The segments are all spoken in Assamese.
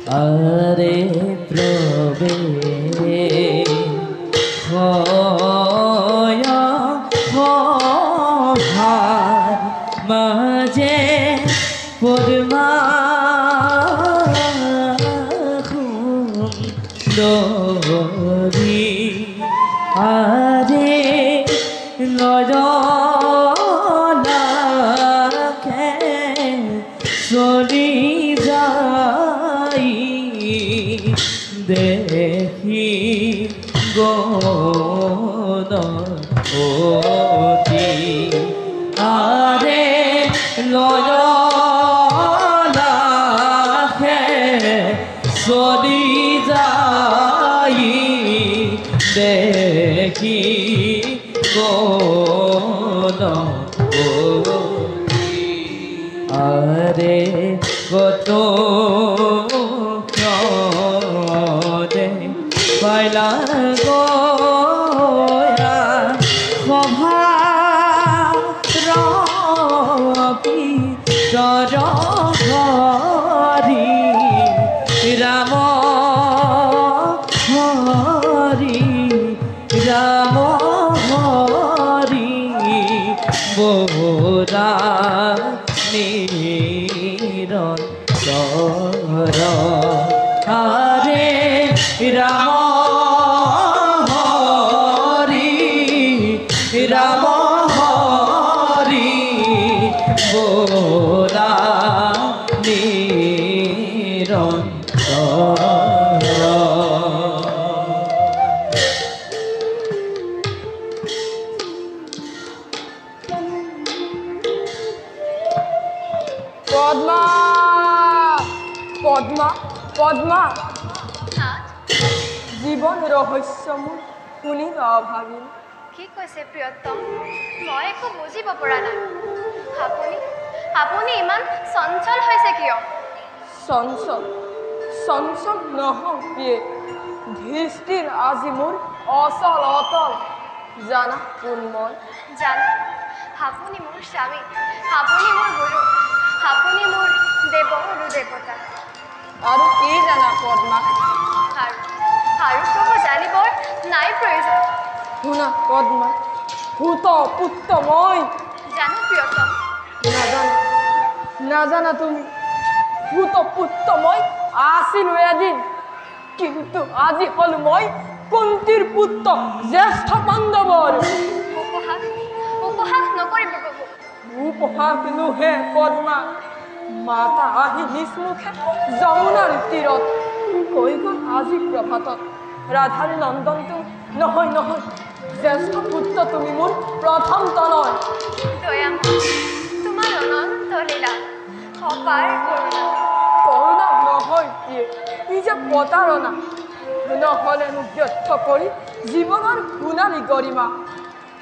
আরে প্রবে হয় ভার মাঝে পদ্মা সুন্দরী আরে নজলাখে চলি যাই দেখি গতি আরে নজলাখে চলি যাই দেখি আরে কত পাইলা গোয়া সভা রবি হরি রাম হরি রাম হরি বোরা নিরন্তর হরে রাম হরি রাম হরি বোরা নিরন্তর পদ্মা পদ্মা পদ্মা জীবন রহস্যময় শুনিব অভাৱী কি কৈছে প্ৰিয়তম মই একো বুজিব পৰা নাই আপুনি আপুনি ইমান চঞ্চল হৈছে কিয় চঞ্চল চঞ্চল নহওঁ প্ৰিয়ে ধীষ্টিৰ আজি মোৰ অচল অতল জানা কোন মই জানো আপুনি মোৰ স্বামী আপুনি মোৰ গুৰু আপুনি মোৰ দেৱ আৰু দেৱতা আৰু কি জানা পদ্মা আৰু ক'ব জানিবৰ নাই প্ৰয়োজন শুনা পদ্মা ভূত পুত্ৰ মই জানো প্ৰিয়তম নাজানা নাজানা তুমি ভূত পুত্ৰ মই আছিলো এদিন কিন্তু আজি হল মই কুন্তীৰ পুত্ৰ জ্যেষ্ঠ পাণ্ডৱৰ উপহাস নকৰিব প্ৰভু উপহাস নোহে পদ্মা মাতা আহি নিষ্মুখে যমুনাৰ তীৰত কৈ গ'ল আজি প্ৰভাতত ৰাধাৰ নন্দনটো নহয় নহয় জ্যেষ্ঠ পুত্ৰ তুমি মোৰ প্ৰথম তনয় দয়াম তোমাৰ অনন্ত লীলা অপাৰ কৰোণা কৰোণা নহয় প্ৰিয়ে ই যে প্ৰতাৰণা নহ'লে মোক ব্যৰ্থ কৰি জীৱনৰ সোণালী গৰিমা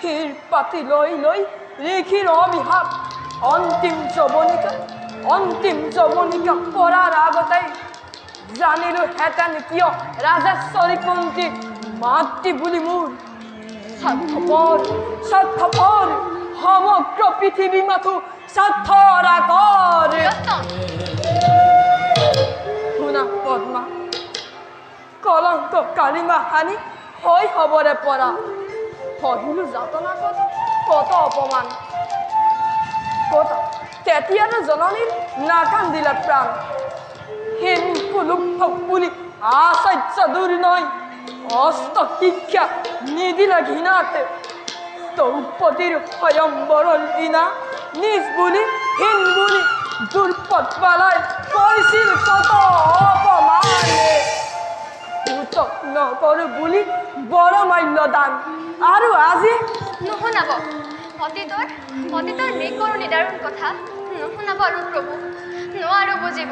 শিৰ পাতি লৈ লৈ ঋষিৰ অভিশাপ অন্তিম যৱনিকা পৰাৰ আগতেই জানিলো হেঁতেন কিয় ৰাজেশ্বৰী কুন্তী মাতৃ বুলি মোৰ স্বাৰ্থপৰ স্বাৰ্থপৰ সমগ্ৰ পৃথিৱী মাথো স্বাৰ্থৰ আগৰ শুনা পদ্মা কলংক কালিমা হানি হৈ হবৰে পৰা সহিলো যাতনা কত অপমান কত তেতিয়াৰ জননীৰ নাকান্দিলে প্ৰাণ হীন কুলুপ বুলি আচাৰ্য দূৰ নয় অস্ত শিক্ষা নিদিলে ঘৃণাতে দ্ৰৌপদীৰ স্বয়ম্বৰৰ দিনা নিজ বুলি হীন বুলি দুৰ্পদ পালাই কৈছিল কত অপমানে পুতক নকৰো বুলি বৰ মাল্য দান আৰু আজি নুশুনাব অতীতৰ নিকৰো নিদাৰুণ কথা নুশুনাব আৰু প্ৰভু নোৱাৰো বুজিব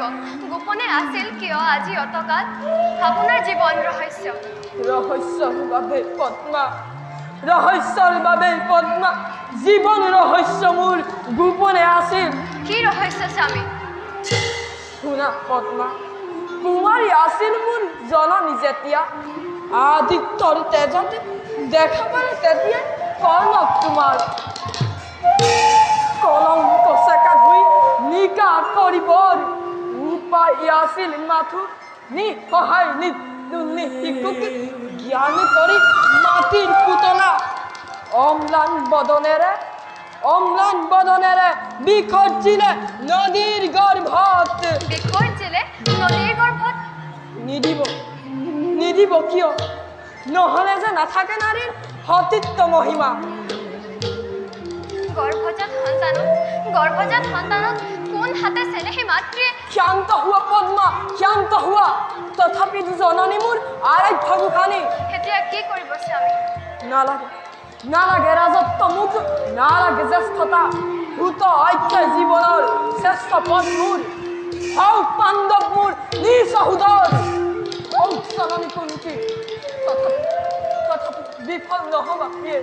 গোপনে আছিল কিয় আজি অতকাল আপোনাৰ জীৱন ৰহস্যৰ বাবে পদ্মা ৰহস্যৰ বাবে পদ্মা জীৱন ৰহস্য মোৰ গোপনে আছিল কি ৰহস্য স্বামী শুনা পদ্মা কুমাৰী আছিল মোৰ জননী যেতিয়া আদিত্যৰ তেজতে দেখা পালে তেতিয়া কৰ্ণক তোমাৰ কলংক চেকা ধুই নিকা কৰিবৰ উপায় আছিল মাথো নিসহায় দুৰ্নীতিকুকি জ্ঞানী কৰি মাটিৰ পুতলা অম্লান বদনেৰে বিসৰ্জিলে নদীৰ গৰ্ভত বিসৰ্জিলে নদীৰ গৰ্ভত নিদিব কিয় নহ'লে যে নাথাকে নাৰীৰ সতীত্ব মহিমা গৰ্ভজাত সন্তানক কোন হাতে চেনেহী মাতৃয়ে শান্ত হোৱা পদ্মা শান্ত হোৱা তথাপি জননী মোৰ আৰাধ্য গোসানী এতিয়া কি কৰিব স্বামী নালাগে ৰাজত্ব মোক নালাগে জ্যেষ্ঠতা ভূত ঐক্য জীৱনৰ শ্ৰেষ্ঠ পথ মোৰ হওক পাণ্ডৱ মোৰ নিজ সহোদৰ জননী কুন্তী তথাপি বিফল নহ'বা প্ৰিয়ে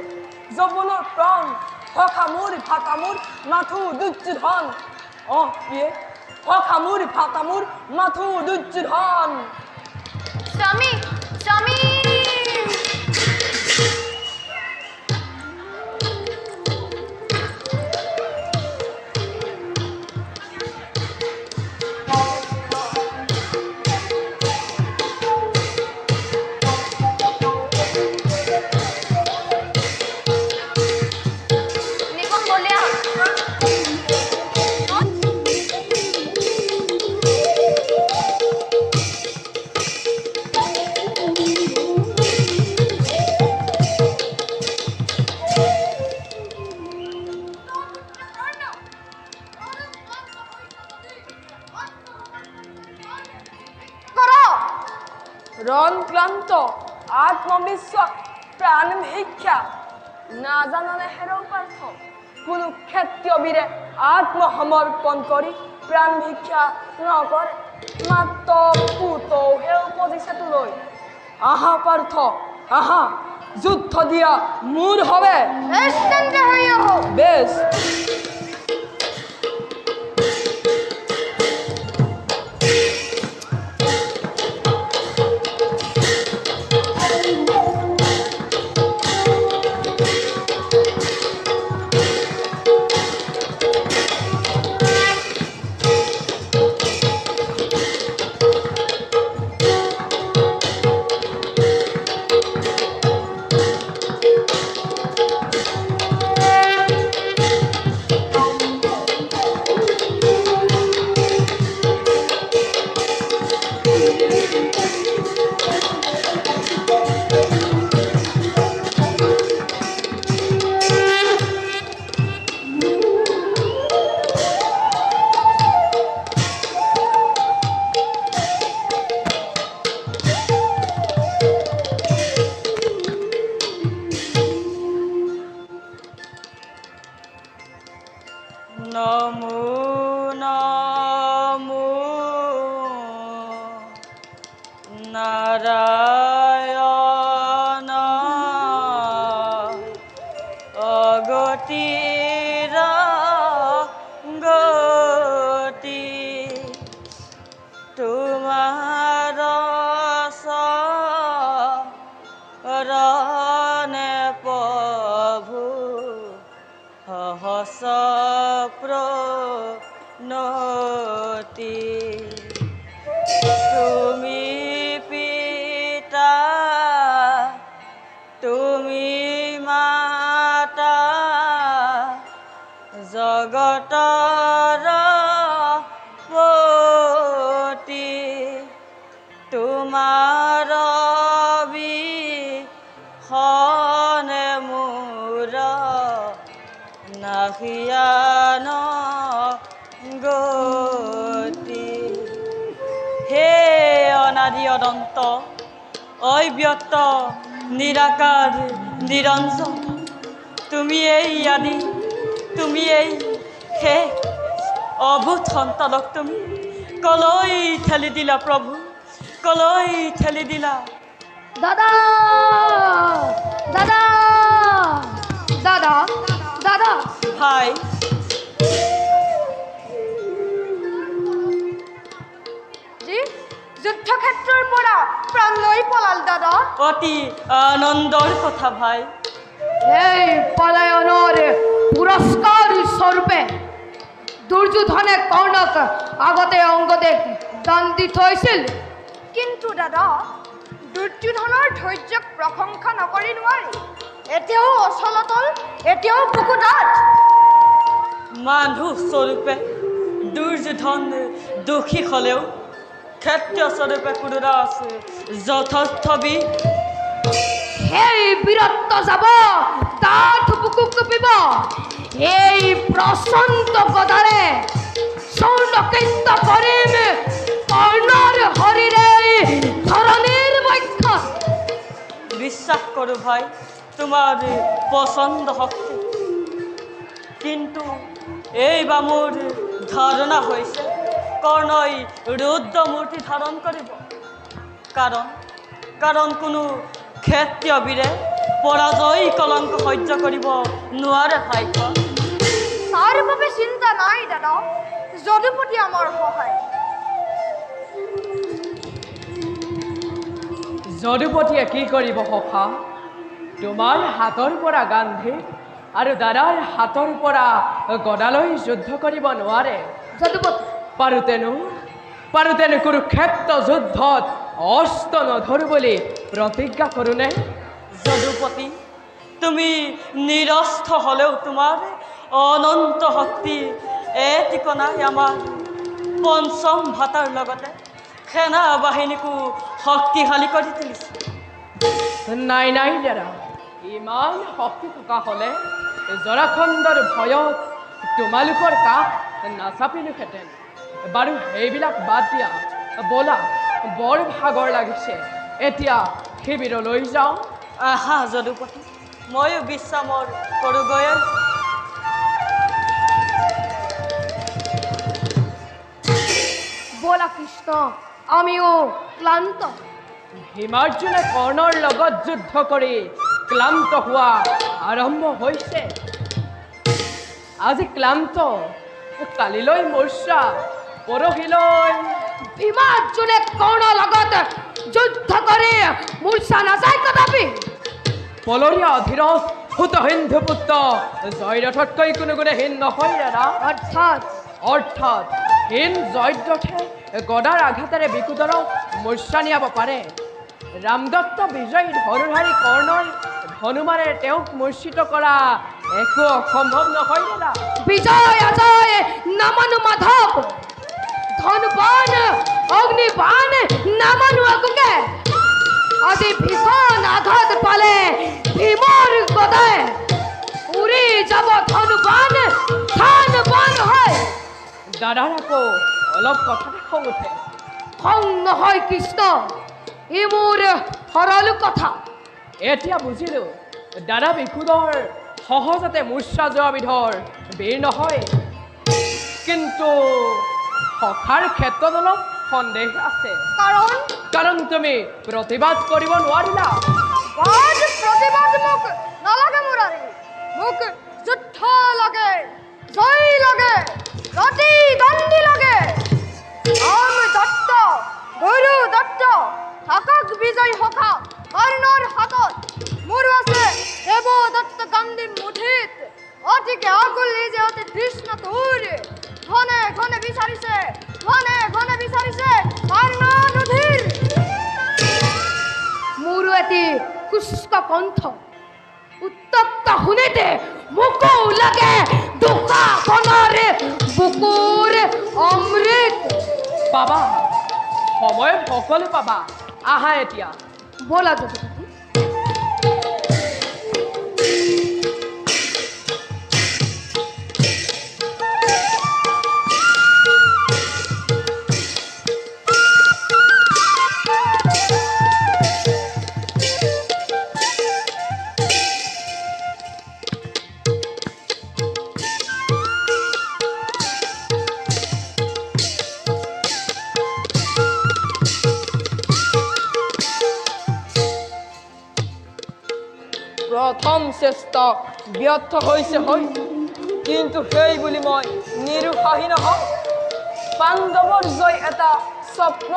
যৌৱনৰ প্ৰাণ সখা মোৰ ভাতা মোৰ মাথো দুৰ্যোধন প্ৰিয়ে সখা মোৰ ভাতা মোৰ মাথো দুৰ্যোধন স্বামী স্বামী ৰণ ক্লান্ত আত্মবিশ্বাস প্ৰাণ ভিক্ষা নাজাননে হেৰৌ পাৰ্থ কোনো ক্ষেত্ৰীয় বীৰে আত্মসমৰ্পণ কৰি প্ৰাণ ভিক্ষা নকৰে মাত্ৰ পুতৌহে উপজিছে তোলৈ আহা পাৰ্থ আহা যুদ্ধ দিয়া মোৰ হবে বেশ নাৰায়ণ অগতিৰ গতি তোমাৰ শৰণে প্ৰভু সহস প্ৰণতি তুমি পিতা তুমি মাতা জগতৰ পতি তোমাৰ বিহনে মোৰ নাহিয়ান গতি হে অনাদি অনন্ত অব্যক্ত নিৰাকাৰ নিৰঞ্জন তুমি এই আদি তুমি এই হে অভূত সন্তানক তুমি কলৈ ঠেলি দিলা প্ৰভু কলৈ ঠেলি দিলা দাদা দাদা দাদা দাদা ভাই যুদ্ধক্ষেত্ৰৰ পৰা প্ৰাণ লৈ পলাল দাদা অতি আনন্দৰ কথা ভাই এই পলায়নৰ পুৰস্কাৰ স্বৰূপে দুৰ্যোধনে কৰ্ণক আগতে অংগদে দান দি থৈছিল কিন্তু দাদা দুৰ্যোধনৰ ধৈৰ্যক প্ৰশংসা নকৰি নোৱাৰি এতিয়াও অচলতল এতিয়াও বুকু ডাঠ মানুহ স্বৰূপে দুৰ্যোধন দোষী হ'লেও ক্ষত্ৰিয় স্বৰূপে কুৰুদাস যথাৰ্থ বীৰ সেই বীৰত্ব যাব ডাঠ বুকু কঁপিব এই প্ৰচণ্ড গদাৰে সৌন্দকৃত্য কৰিম কৰ্ণৰ হৰিৰে ধৰণীৰ বক্ষ বিশ্বাস কৰোঁ ভাই তোমাৰ পচন্দ শক্তি কিন্তু এইবাৰ মোৰ ধাৰণা হৈছে কৰ্ণই ৰুদ্ৰ মূৰ্তি ধাৰণ কৰিব কাৰণ কোনো ক্ষত্ৰিয় বীৰে পৰাজয় কলংক সহ্য কৰিব নোৱাৰে ভাইক তাৰ বাবে চিন্তা নাই দাদা যদুপতি আমাৰ সহায় যদুপতিয়ে কি কৰিব সখা তোমাৰ হাতৰ পৰা গান্ধী আৰু দাদাৰ হাতৰ পৰা গদালৈ যুদ্ধ কৰিব নোৱাৰে যদুপতি পাৰোতেনো কুৰুক্ষেত্ৰ যুদ্ধত অস্ত্ৰ নধৰো বুলি প্ৰতিজ্ঞা কৰোঁনে যদুপতি তুমি নিৰস্ত হ'লেও তোমাৰ অনন্ত শক্তি এটিকণাই আমাৰ পঞ্চম ভাতাৰ লগতে সেনা বাহিনীকো শক্তিশালী কৰি তুলিছে নাই দাদা ইমান শক্তি থকা হ'লে জৰাখণ্ডৰ ভয়ত তোমালোকৰ কাষ নাচাপিলোহেঁতেন বাৰু সেইবিলাক বাদ দিয়া ব'লা বৰ ভাগৰ লাগিছে এতিয়া শিবিৰলৈ যাওঁ আহা যদুপতি ময়ো বিশ্ৰামৰ কৰোঁগৈ বলা কৃষ্ণ আমিও ক্লান্ত ভীমাৰ্জুনে কৰ্ণৰ লগত যুদ্ধ কৰি ক্লান্ত হোৱা আৰম্ভ হৈছে আজি ক্লান্ত কালিলৈ মূৰ্ছা পৰহিলৈ ভীমাৰ্জুনে কৰ্ণৰ লগত যুদ্ধ কৰি মূৰ্ছা নাযায় কদাপি পলৰীয়া অধীৰত সুতহিন্ধু পুত্ৰ জয়ৰথতকৈ কোনো গুণে হীন নহয় দাদা অৰ্থাৎ হীন জয়দ্ৰথে গদাৰ আঘাতেৰে বিকুদৰক মূৰ্ছা নিয়াব পাৰে ৰামদত্ত বিজয়ী ধনুধাৰী কৰ্ণৰ হনুমানে তেওঁক মূৰ্ছিত কৰা একো অসম্ভৱ নহয় দাদা বিজয় অজয় নামানো মাধৱ ধনুবান অগ্নিবান নামানো আগুকে আজি ভীষণ আঘাত পালে ভীমৰ গদায় উৰি যাব ধনুবান থান হয় দাদাৰ আকৌ অলপ কথাতে খং উঠে খং নহয় কৃষ্ণ ই মোৰ সৰল কথা এতিয়া বুজিলোঁ দাদা বিকুদৰ সহজতে মূৰ্ছা যোৱা বিধৰ বীৰ নহয় কিন্তু সখাৰ ক্ষেত্ৰত অলপ সন্দেহ আছে কাৰণ তুমি প্ৰতিবাদ কৰিব নোৱাৰিলা প্ৰতিবাদ মোক নালাগে মুৰাৰী মোক যুদ্ধ লাগে জয় লাগে প্ৰতিদ্বন্দ্বী লাগে ৰাম দত্ত গুৰু দত্ত থাকক বিজয় সখা কৰ্ণৰ হাতত মোৰ আছে দেৱদত্ত গান্ধী মুঠিত অতিকে আগুলি যে অতি কৃষ্ণ তোৰ ঘনে ঘনে বিচাৰিছে কৰ্ণ নধীৰ মোৰো এটি শুষ্ক কণ্ঠ উত্তপ্ত শুনিতে মোকো লাগে দুখাখনৰে বুকুৰ অমৃত পাবা সময়ত সকলো পাবা আহা এতিয়া বলা যদুপতি প্ৰথম চেষ্টা ব্যৰ্থ হৈছে কিন্তু সেই বুলি মই নিৰুৎসাহী নহওঁ পাণ্ডৱৰ জয় এটা স্বপ্ন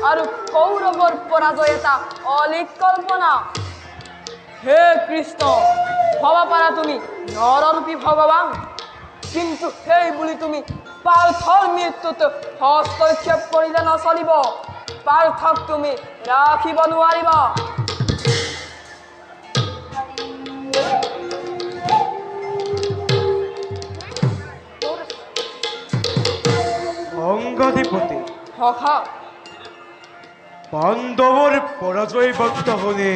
আৰু কৌৰৱৰ পৰাজয় এটা অলিক কল্পনা হে কৃষ্ণ ভবা পাৰা তুমি নৰৰূপী ভগৱান কিন্তু সেই বুলি তুমি পাৰ্থৰ মৃত্যুত হস্তক্ষেপ কৰিলে নচলিব পাৰ্থক তুমি ৰাখিব নোৱাৰিবা। অঙ্গাধিপতি সখা পাণ্ডৱৰ পৰাজয় বাৰ্তা শুনি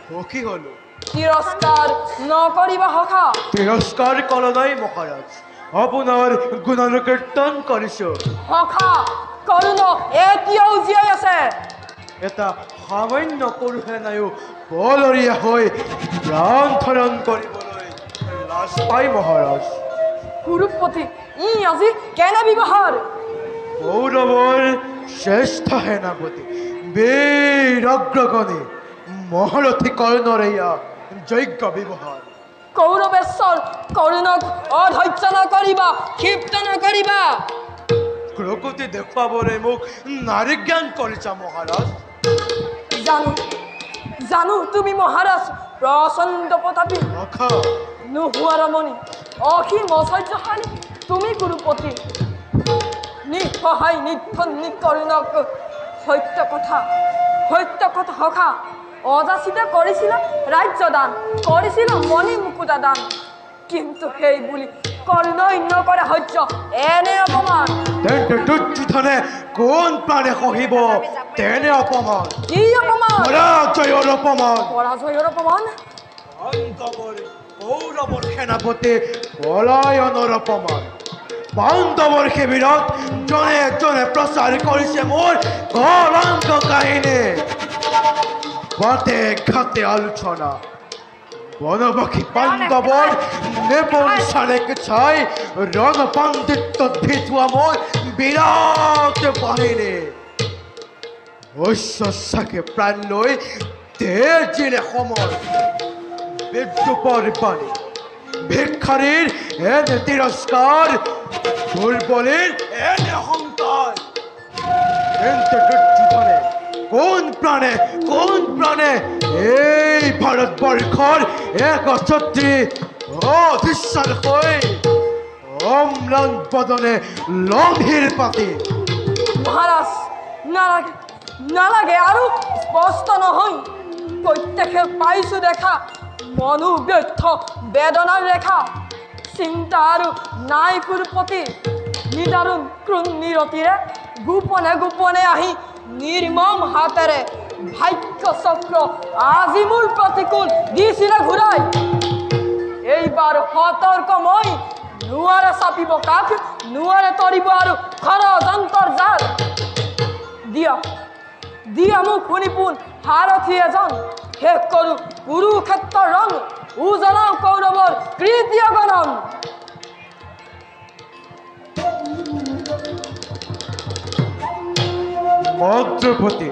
সুখী হলো। তিৰস্কাৰ নকৰিবা সখা। তিৰস্কাৰ কৰা নাই মহাৰাজ, আপোনাৰ গুণানুকীৰ্তন কৰিছো। সখা কৰ্ণ এতিয়াও জীয়াই আছে। এটা সামান্য পুৰুষে নাইও বলৰীয়া হৈ প্ৰাণ ধাৰণ কৰিবলৈ লাজ পাই মহাৰাজ। কুৰুপতি ই আজি কেনে ব্যৱহাৰ? কৌৰৱৰ শ্ৰেষ্ঠ সেনাপতি বীৰ অগ্ৰগণী মহাৰথী কৰ্ণৰ এয়া যোগ্য ব্যৱহাৰ। কৌৰৱেশ্বৰ কৰ্ণক অধৈৰ্য নকৰিবা, ক্ষিপ্ত নকৰিবা। প্ৰকৃতি দেখুৱাবলৈ মোক নাৰী জ্ঞান কৰিছা মহাৰাজ। জানো জানো তুমি মহাৰাজ প্ৰচণ্ড প্ৰতাপী, ৰখা নোহোৱা ৰমণী, অসীম ঐশ্বৰ্যশালী তুমি কুৰুপতি। নিঃসহায় নিৰ্ধনী কৰ্ণক সত্য কথা সখা অযাচিত কৰিছিল ৰাজ্য দান, কৰিছিল মণি মুকুতা দান, কিন্তু সেই বুলি কৰ্ণই নকৰে সহ্য এনে অপমান। তেন্তে দুৰ্যোধনে কোন প্ৰাণে সহিব তেনে অপমান? কি অপমান? পৰাজয়ৰ অপমান। পৰাজয়ৰ অপমান? কৌৰৱৰ সেনাপতি পলায়নৰ অপমান। পাণ্ডৱৰ শিবিৰত জনে জনে প্ৰচাৰ কৰিছে মোৰ কলংক কাহিনী। বাটে ঘাটে আলোচনা, বনবাসী পাণ্ডৱৰ নিপুণ চাৰেক চাই ৰণ পাণ্ডিত্যত ভিতোৱা মোৰ বিৰাট বাহিনী। ঐশ্বৰ্যকে প্ৰাণ লৈ তেজিলে সময়, বিদ্ৰুপৰ বাণী ভিক্ষাৰীৰ এনে তিৰস্কাৰ, দুৰ্বলীৰ এনে অহংকাৰ। তেন্তে দুৰ্যোধনে কোন প্ৰাণে এই ভাৰতবৰ্ষৰ একছত্ৰী অধিশ্বাস হৈ অম্লান বদনে লম্ভীৰ পাতি। মহাৰাজ নালাগে নালাগে আৰু স্পষ্ট নহয়। প্ৰত্যেকে পাইছো দেখা মনোব্যৰ্থ বেদনাৰ ৰেখা। চিন্তা আৰু নাই কুৰুপতি, নিদাৰুণ ক্ৰোণ নিৰতিৰে গোপনে গোপনে আহি নিৰ্মম হাতেৰে ভাগ্য চক্ৰ আজি মোৰ প্ৰতিকূল দিছিলে ঘূৰাই। এইবাৰ সতৰ্ক মই, নোৱাৰে চাপিব কাষ, নোৱাৰে তৰিব আৰু ষড়যন্ত্ৰৰ জাল। দিয়া মোক শুনিপোন সাৰথী এজন, শেষ কৰোঁ কুৰুক্ষেত্ৰৰ ৰং, উজলাও কৌৰৱৰ তৃতীয় গণন। মন্ত্ৰপতি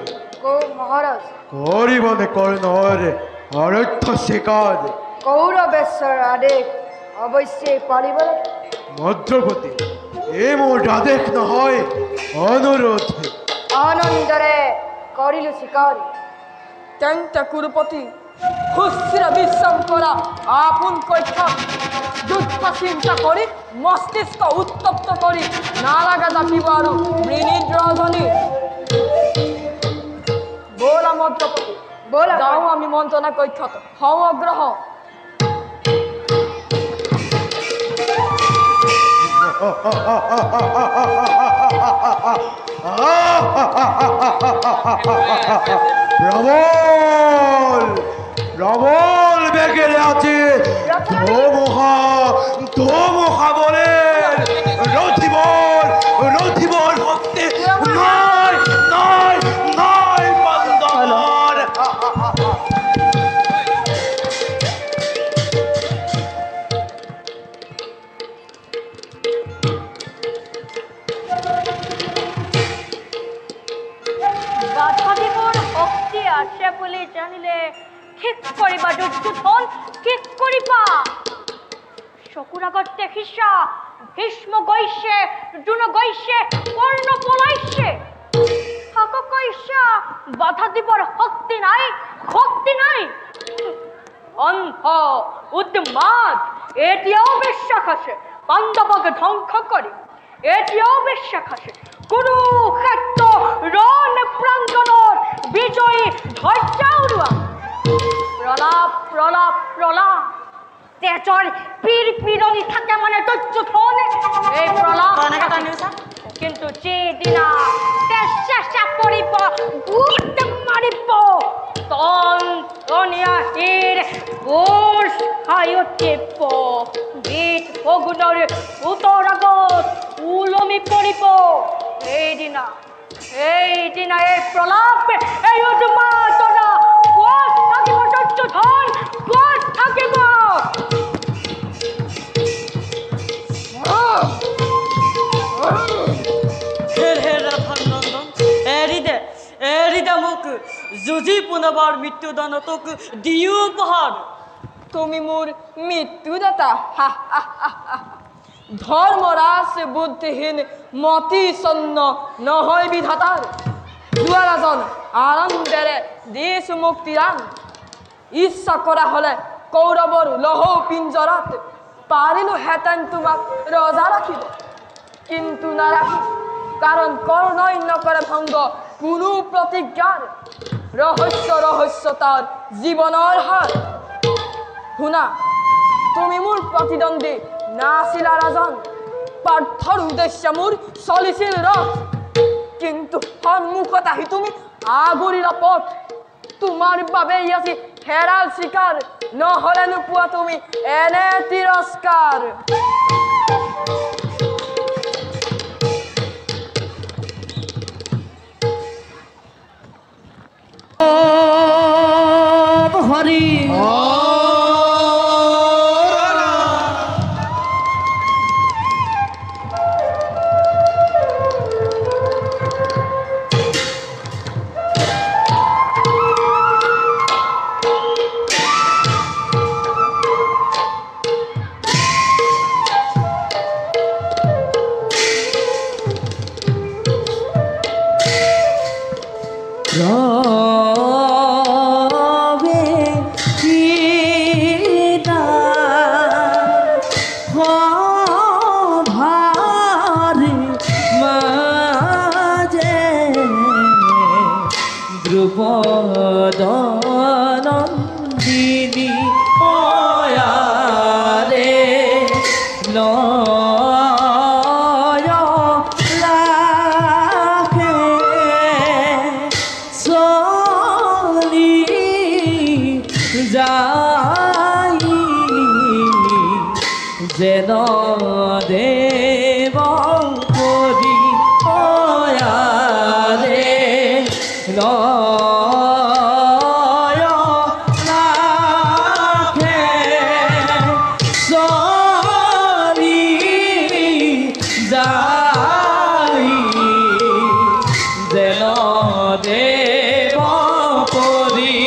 মহাৰাজ কৰিবনে কৰ্ণৰ অৰথ্য স্বীকাৰ? কৌৰবেশ্বৰ আদেশ অবশ্যই পালিব লাগে। মন্ত্ৰপতি এই মোৰ আদেশ নহয়, অনুৰোধ। আনন্দৰে কৰিল স্বীকাৰ। তেন্তে কুৰুপতি সুস্থিৰ বিশ্ৰাম কৰা আপোন কক্ষত, যুদ্ধ চিন্তা কৰি মস্তিষ্ক উত্তপ্ত কৰি নালাগা জাপিব আৰু মৃণীত ৰজনী। ব'লা মন্ত্ৰপতি, ব'লা। যাওঁ আমি মন্ত্ৰণা কক্ষত, হওঁ অগ্ৰহ। প্ৰবল বেগেৰে আছে ধোমুহা বলে ৰথিবৰ শক্তি নয় নয় নয় পাণ্ডৱৰ। বাধাদিবৰ শক্তি আছে বুলি জানিলে ঠিক কৰিবা দুৰ্যোধন, ঠিক কৰিবা। চকুৰ আগত দেখিছা ভীষ্ম গৈছে, দ্ৰোণ গৈছে, কৰ্ণ পলাইছে। আকৌ কৈছা বাধা দিবৰ শক্তি নাই, শক্তি নাই। অন্ধ উন্মাদ, এতিয়াও বিশ্বাস আছে পাণ্ডৱক ধ্বংস কৰি, এতিয়াও বিশ্বাস আছে কুৰুক্ষেত্ৰ ৰণ প্ৰাংগণত বিজয়ী ধ্বজা উৰুৱা প্ৰলাপ প্ৰলাপ প্ৰলাপ তেজৰ পীৰ পিৰণি থাকে মানে দুৰ্যোধন এই প্ৰলাপ কেনেকৈ টানিছা কিন্তু যিদিনা তেজ চেঁচা পৰিব গোট মাৰিব তনিয়াহীৰ কোচ খাই উঠিব গীত শগুনৰ উত্তৰ আগত ওলমি পৰিব সেইদিনা এই প্ৰলাপ এই উন্মাদনা ক'ত থাকিব দুৰ্যোধন ক'ত থাকিব হে ৰাধানন্দন এৰি দে মোক যুঁজি পুনৰবাৰ মৃত্যুদণ্ড তোক দিও উপহাৰ তুমি মোৰ মৃত্যুদাতা ধৰ্মৰাজ বুদ্ধিহীন মতি চন্ন নহয় বিধাতাৰ দুৱাৰাজন আনন্দেৰে দিছো মুক্তিৰান ইচ্ছা কৰা হলে কৌৰৱৰ লহৌ পিঞ্জৰাত পাৰিলো হেতেন তোমাক ৰজা ৰাখিব কিন্তু নাৰাখি কাৰণ কৰ্ণই নকৰে ভংগ কোনো প্ৰতিজ্ঞাৰ ৰহস্য তাৰ জীৱনৰ হাৰ শুনা তুমি মোৰ প্ৰতিদ্বন্দ্বী নাছিলা ৰাজন পাৰ্থৰ উদ্দেশ্য মোৰ চলিছিল ৰথ কিন্তু সন্মুখত আহি তুমি আগুৰিলা পথ তোমাৰ বাবে আজি হেৰাল চিকাৰ নহলে নোপোৱা তুমি এনে তিৰস্কাৰ হরি দ্রুপদনন্দিনী রে লয় লাখে চলি যাই যেন দেব করি রে লয় লাখে চলি যাই যেন দেব করি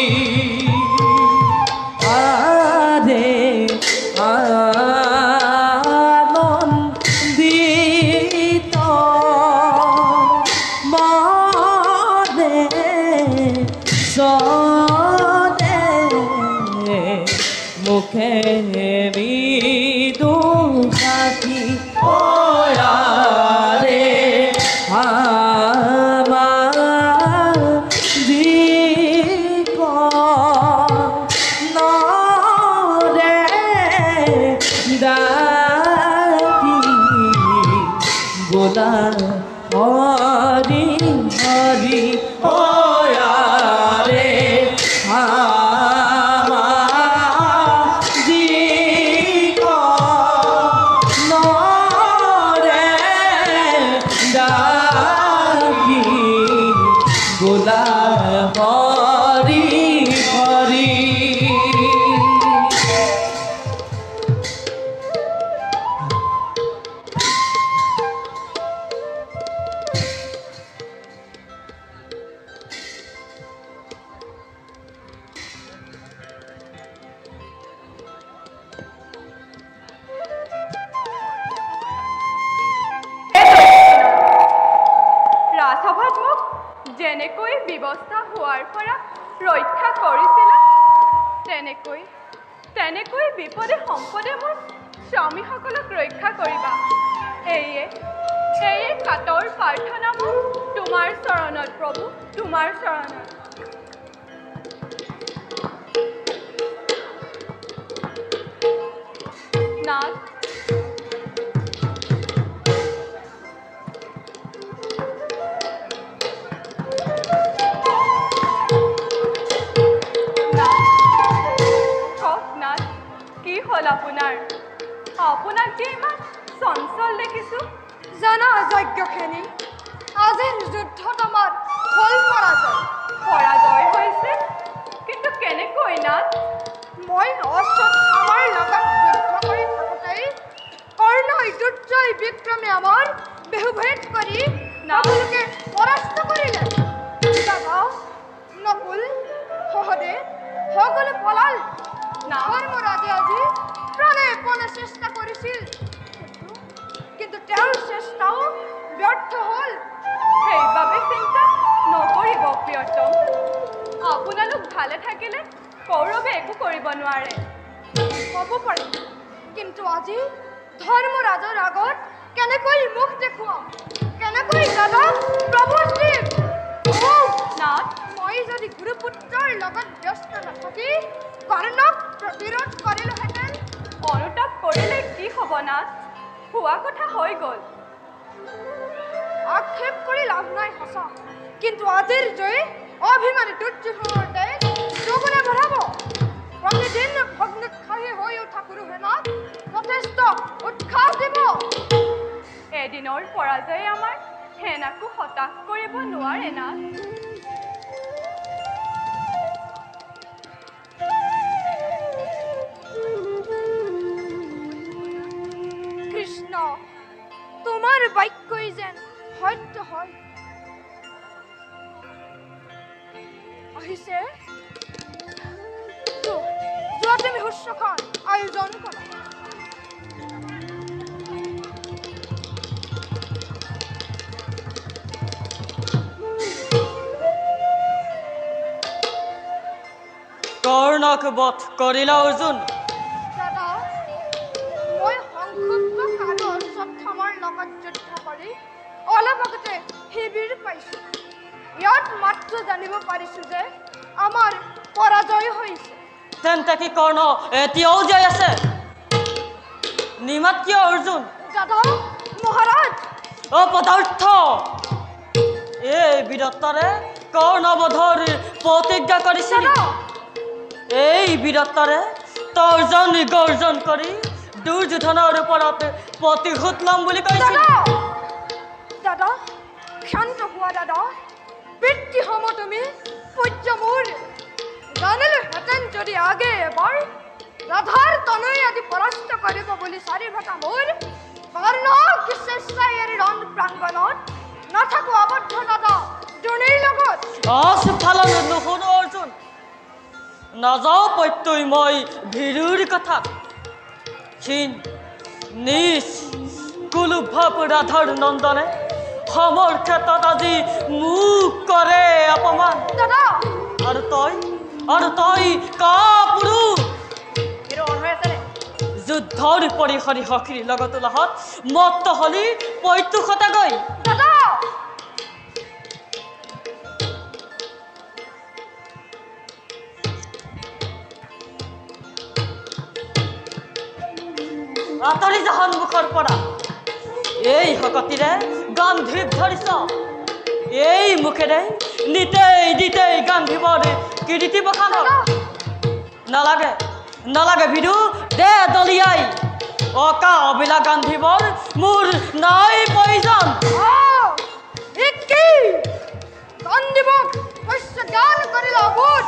আরে আনন্দিত মনে সনে মুখে মৃদু সাথী রে আমার দিক নরে ডাকি বোলা হরি হরি রে আমার দিক নরে ডাকি বোলা হরি হরি ৰাজসভাত মোক যেনেকৈ ব্যৱস্থা হোৱাৰ পৰা ৰক্ষা কৰিছিলা তেনেকৈ বিপদে সম্পদে মোৰ স্বামীসকলক ৰক্ষা কৰিবা এয়ে এই কাতৰ প্ৰাৰ্থনা মোৰ তোমাৰ চৰণত প্ৰভু তোমাৰ চৰণত নাথ হল আপোনাক যে ইমান চঞ্চল দেখিছো জানা যজ্ঞখিনি আজিৰ যুদ্ধত আমাৰ হল পৰাজয় হৈছে কিন্তু কেনেকৈ নাথ মই অশ্বত্থামাৰ লগত যুদ্ধ কৰি থাকোঁতেই কৰ্ণই দুৰ্জয় বিক্ৰমে আমাৰ বেহুভেদ কৰি নকুলকে পৰাস্ত কৰিলে দাদা নকুল সহদেৱ সকলো পলাল ধৰ্মৰাজে আজি প্ৰাণে চেষ্টা কৰিছিল কিন্তু তেওঁৰ চেষ্টাও ব্যৰ্থ হ'ল সেইবাবে চিন্তা নকৰিব প্ৰিয়তম আপোনালোক ভালে থাকিলে কৌৰৱে একো কৰিব নোৱাৰে হ'ব পাৰে কিন্তু আজি ধৰ্মৰাজৰ আগত কেনেকৈ মুখ দেখুৱাম কেনেকৈ দাদা প্ৰভুৰ দিম নাথ মই যদি গুৰুপুত্ৰৰ লগত ব্যস্ত নাথাকি কৰ্ণক প্ৰতিৰোধ কৰিলোহেঁতেন অনুতাপ কৰিলে কি হ'ব নাথ হোৱা কথা হৈ গ'ল আক্ষেপ কৰি লাভ নাই সঁচা কিন্তু আজিৰ জয়ী অভিমানী দুৰ্যোধনৰ তেজ দুগুণে বঢ়াব প্ৰতিদিন ভগ্নোৎসাহী হৈ উঠা কুৰুসেনাক যথেষ্ট উৎসাহ দিব এদিনৰ পৰাজয়ে আমাৰ সেনাকো হতাশ কৰিব নোৱাৰে নাথ কৃষ্ণ তোমাৰ বাক্যই যেন সত্য হয় আহিছে যোৱা তুমি শুশ্ৰূষাৰ আয়োজন কৰা কৰ্ণক বধ কৰিলা অৰ্জুন দাদা মই সংক্ষুব্ধ আৰু অশ্বত্থামাৰ লগত যুদ্ধ কৰি অলপ আগতে শিবিৰ পাইছোঁ ইয়াত মাত্ৰ জানিব পাৰিছোঁ যে আমাৰ পৰাজয় হৈছে তেন্তে কি কৰ্ণ এতিয়াও জীয়াই আছে নিমাত কিয় অৰ্জুন দাদা মহাৰাজ অপদাৰ্থ এই বীৰত্বৰে কৰ্ণবধৰ প্ৰতিজ্ঞা কৰিছিল দাদা এই বীৰত্বৰে তৰ্জন গৰ্জন কৰি দুৰ্যোধনৰ ওপৰত প্ৰতিশোধ ল'ম বুলি কৈছিল দাদা দাদা ক্ষান্ত হোৱা দাদা পিতৃ সম তুমি পূজ্য মোৰ জানিলোহেঁতেন যদি আগে এবাৰ ৰাধাৰ তনয় আদি পৰাস্ত কৰিব বুলি চাৰি ভটা মোৰ কৰ্ণ চেষ্টাই এৰি ৰণ প্ৰাংগণত নাথাকো আবদ্ধ দাদা জনীৰ লগত অসফালন নুশুনো অৰ্জুন নাযাওঁ প্ৰত্যয় মই ভীৰুৰ কথা ক্ষীণ নিজ কুলুভাৱ ৰাধাৰ নন্দনে সমৰ ক্ষেত্ৰত আজি মোক কৰে অপমান দাদা আৰু তই কাপুৰুষ যুদ্ধৰ পৰিসৰি সখীৰ লগত উলাহত মত্ত হলি পৈতুষতে গৈ দাদা আঁতৰি যা সন্মুখৰ পৰা এই শকতিৰে গান্ধীৱ ধৰিছ এই মুখেৰে নিতেই গান্ধীবৰ কীৰ্তি বখান নালাগে নালাগে বিদু দে দলিয়াই অকা অবিলা গান্ধীবৰ মোৰ নাই প্ৰয়োজন গান্ধীবক শস্য জ্ঞান কৰিলে অবোধ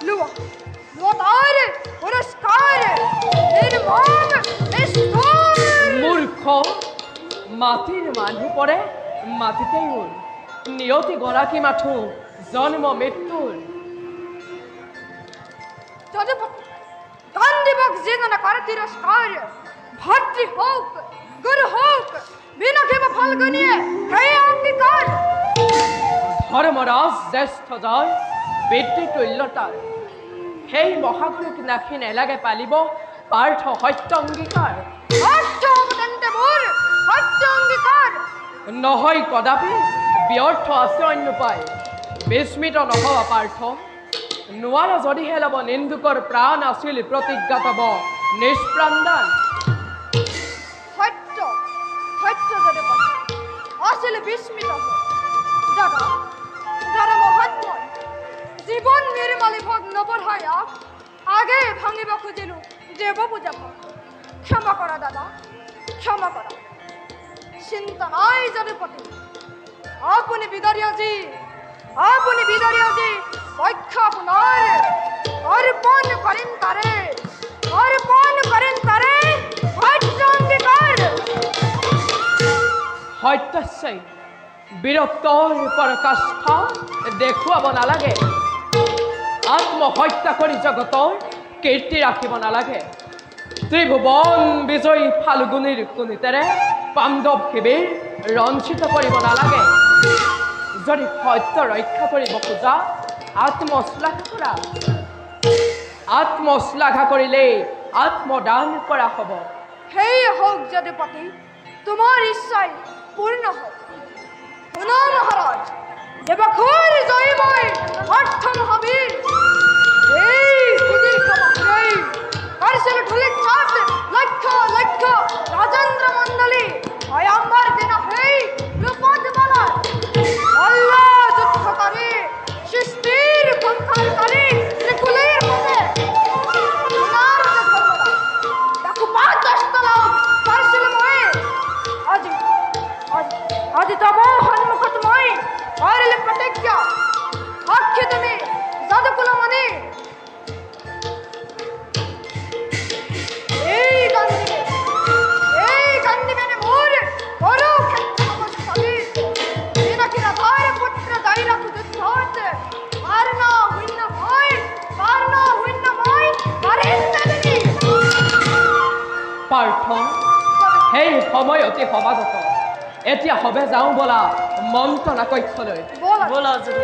লোৱা তাৰে পুৰস্কাৰ নিৰ্মম নিষ্ঠুৰ মূৰ্খ মাটিৰ মানুহ পৰে মাটিতেই হ'ল নিয়তি গৰাকী মাথো জন্ম মৃত্যুৰ যদি গান্ধীবক যিজনে কৰে তিৰস্কাৰ ভাতৃ হওক গুৰু হওক বিনাশিব ফাল্গুনীয়ে সেই অংগীকাৰ ধৰ্মৰাজ জ্যেষ্ঠ জয় পিতৃতুল্যতাৰ সেই মহাগুৰুক নাখি নেলাগে পালিব পাৰ্থ সত্য অংগীকাৰ সত্য হ'ব তেন্তে মোৰ সত্য অংগীকাৰ নহয় কদাপি ব্যৰ্থ আশ্ৰয় নোপায় বিস্মিত নহবা পাৰ্থ নোৱাৰ যদিহে ল'ব নিন্দুকৰ প্ৰাণ আছিল প্ৰতিজ্ঞা তব নিষ্প্ৰাণদান সত্য সত্য যদি আছিল বিস্মিত দাদা দাদা মহাত্ময় জীবন নির্মালী ভোগ নবঢ়ায়া আগে ভাঙিব খুঁজিলো দেব পূজা ভাগ ক্ষমা করা দাদা ক্ষমা করা চিন্তা নাই যদুপতি আপুনি বিদারি আজি পক্ষ আপোনাৰ অৰ্পণ কৰেন তাৰে সত্যস্যই বীৰত্বৰ পৰাকাষ্ঠা দেখুৱাব নালাগে আত্মহত্যা কৰি জগতৰ কীৰ্তি ৰাখিব নালাগে ত্ৰিভুৱন বিজয়ী ফাল্গুনীৰ কুনিতেৰে পাণ্ডৱ শিবিৰ ৰঞ্চিত কৰিব নালাগে যদি সত্য ৰক্ষা কৰিব খোজা আত্মশ্লাঘা কৰিলে আত্মদান কৰা হ'ব সেই হোক যদুপতি তোমার ইচ্ছাই পূর্ণ হোক শুনো মহারাজ দেবখুর জয়ময় অর্থ মহাবীর এই সুদীর্ঘ মাত্রাই কারশেল ঢুলি চাঁদ লক্ষ লক্ষ রাজেন্দ্র মন্ডলী অয়াম্বার দেনা হেই রূপদ মালা আল্লাহ যুদ্ধকারী সৃষ্টির সংহারকারী ত্রিকুলের মধ্যে আজি তব সন্মুখত মই কৰিলে প্ৰতিজ্ঞা সাক্ষী তুমি যাদুকুল মণি এই কান্দিবেনে মোৰ সৰু ক্ষেত্ৰ নাকি ৰাধাৰ পুত্ৰ দাইৰাক যুদ্ধত মাৰণ শূন্য মই পাৰ্থ সেই সময় অতি সমাগত এতিয়া হবে যাওঁ বলা মন্ত্ৰণা কক্ষলৈ বলা যদি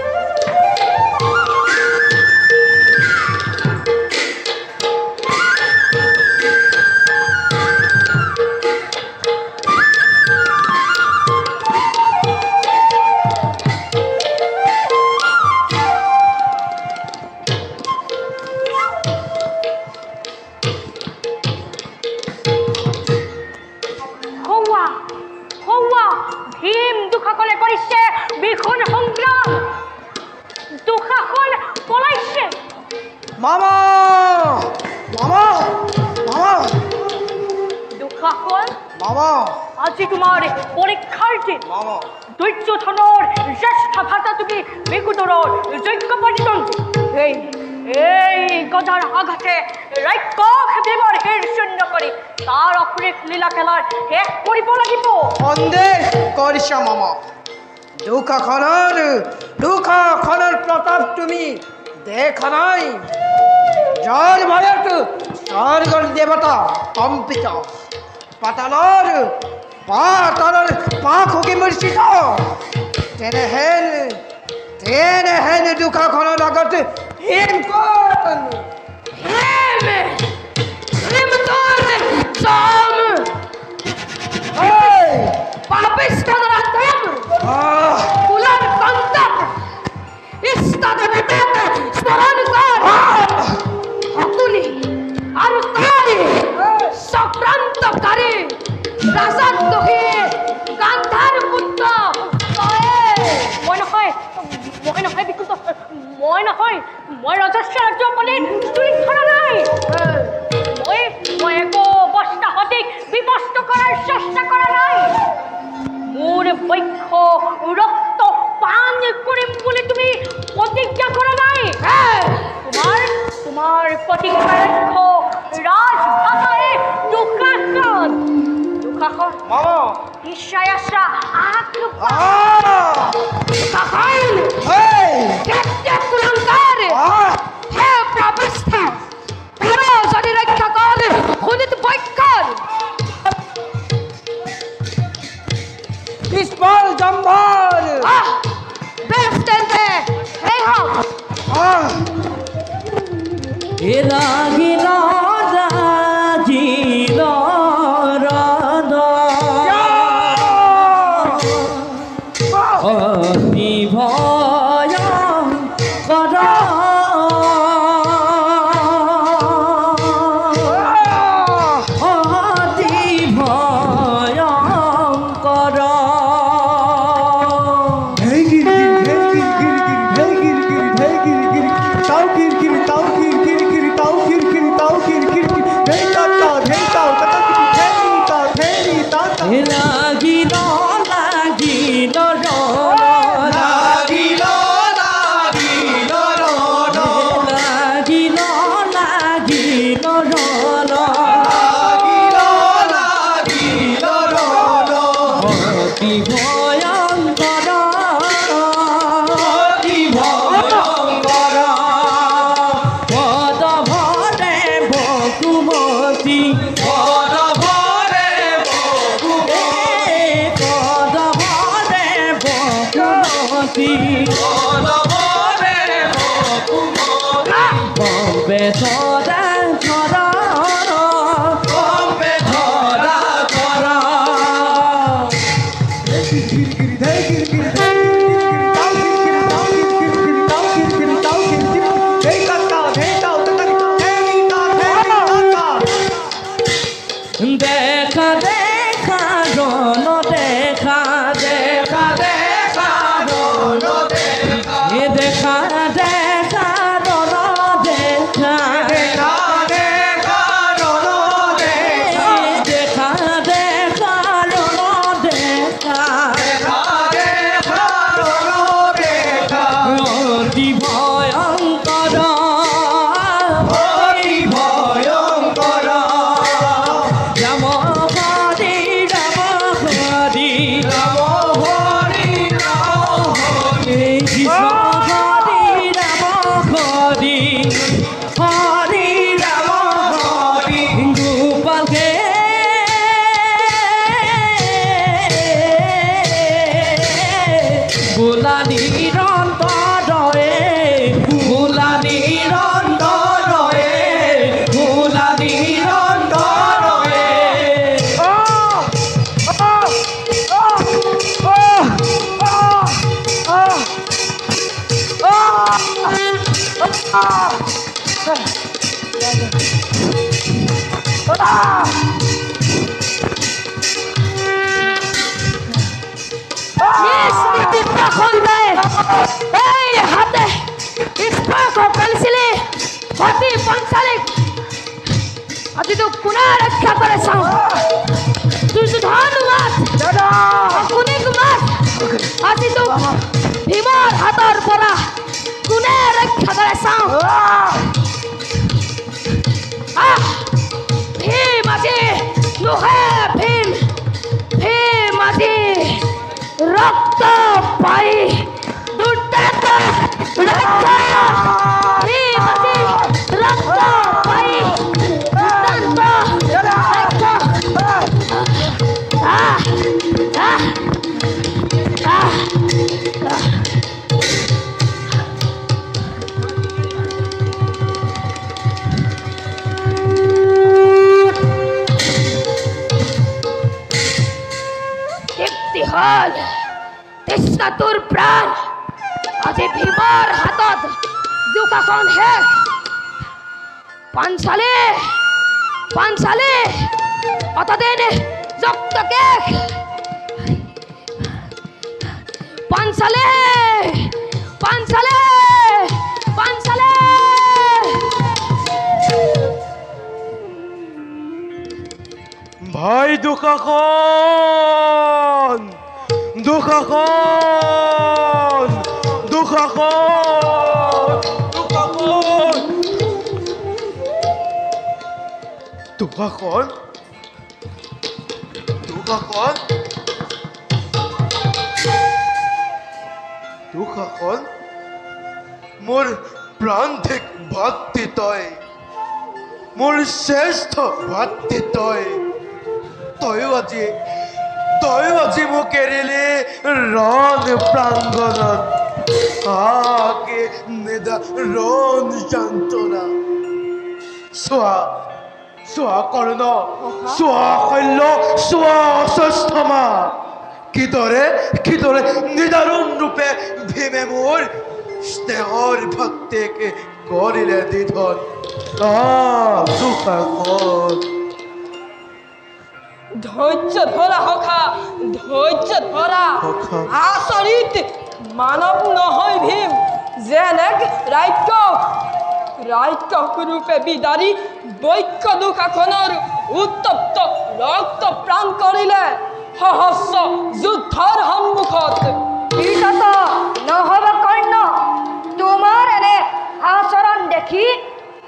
ভীম দুঃসাহলে কৰিছে বিখন সংগ্ৰাম দুঃসাহল পলাইছে মামা মামা মামা দুঃসাহল মামা আজি তোমাৰ পৰীক্ষাৰ দিন মামা দুৰ্যোধনৰ জ্যেষ্ঠ ভাতা তুমি বিকুদৰৰ যজ্ঞ পৰ্যন্ত এই গদাৰ আঘাতে ৰাক্ষস ভীমৰ শীৰ্ষণ্য কৰি তাৰ অপৰিক লীলা খেলাৰ শেষ কৰিব লাগিব সন্দেহ কৰিছা মামা দুঃখখনৰ প্ৰতাপ তুমি দেখা নাই যাৰ ভয়ত স্বৰ্গৰ দেৱতা কম্পিত পাতালৰ পাক হকি মূৰ্ছিত তেনেহেন দুঃখখনৰ আগত হেম কোন মই ৰজস্ব ৰাজ্যপালে শৃংখলা নাই মই একো অৱস্থা সঠিক বিপষ্ট কৰাৰ চেষ্টা কৰা নাই মোৰ বক্ষ ৰক্ত পান কৰিম বুলি তুমি প্ৰতিজ্ঞা কৰা নাই তোমাৰ প্ৰতিজ্ঞাৰ ৰাজভাষাৰে দুঃসাহল মামা ইচ্ছাই আশা Ismail Jambal! Bestente! Hey ho! Ilagila Jila Radha Bombay ধরা ধরা বম্বে ধরা ধরা দেখা দেখা রণ দেখা দেখা দেখা রণ দেখা দেখা দেখা রণ দেখা দেখা দেখা রণ দেখা দেখা দেখা রণ দেখা দেখা দেখা রণ দেখা অতি ভয়ঙ্কর অতি ভয়ঙ্কর রাম হরি রাম হরি রাম হরি রাম হরি কৃষ্ণ হরি রাম হরি হরি রাম হরি গোপালকে বোলা নিরন্তরে বোলা নিরন্তরে বোলা নিরন্তরে এই হাতে স্পর্শ পেন্সিলে হতি পঞ্চালে আজি তো কোনা রক্ষা করে চাও তুই তো ধন্যবাদ দাদা কোনে কুমার আজি তো ভীমৰ হাতৰ পৰা কোনে ৰক্ষা কৰে চাও ভীম আজি নহয় ভীম ভীম আজি ৰক্ত পাই দুৰ্দান্ত ৰক্ষা ভীম আজি ৰক্ত পাই দুৰ্দান্ত ৰক্ষা হল তৃষ্ণা তোৰ প্ৰাণ আজি ভীমৰ হাতত দুকাখন শেষ পাঞ্চালে পাঞ্চালে অতদিন জপ্তকে পাঞ্চালে পাঞ্চালে পাঞ্চালে ভাই দুঃখাখন দুঃখাখন দুঃখাখন দুঃখাখন দুঃখাখন দুঃখাখন দুঃখাখন মোৰ প্ৰান্তিক ভাতৃ তই মোৰ শ্ৰেষ্ঠ ভাতৃ তই তয়ো আজি মোক এৰিলি ৰণ প্ৰাংগণত আকে নেদা ৰণ যন্ত্ৰণা চোৱা চোৱা কৰ্ণ চোৱা শল্য চোৱা অস্বস্থমা কিদৰে নিদাৰুণ ৰূপে ভীমে মোৰ স্নেহৰ ভক্তিক কৰিলে নিধন দুঃখাখন ধৈৰ্য ধৰা সখা ধৈৰ্য ধৰা আচৰিত মানৱ নহয় ভীম যেনেক ৰাক্ষস ৰূপে বিদাৰি বৈক্য দুঃশাসনৰ উত্তপ্ত ৰক্ত প্ৰাণ কৰিলে সহস্ৰ যুদ্ধৰ সন্মুখত নহব কৰ্ণ তোমাৰ এনে আচৰণ দেখি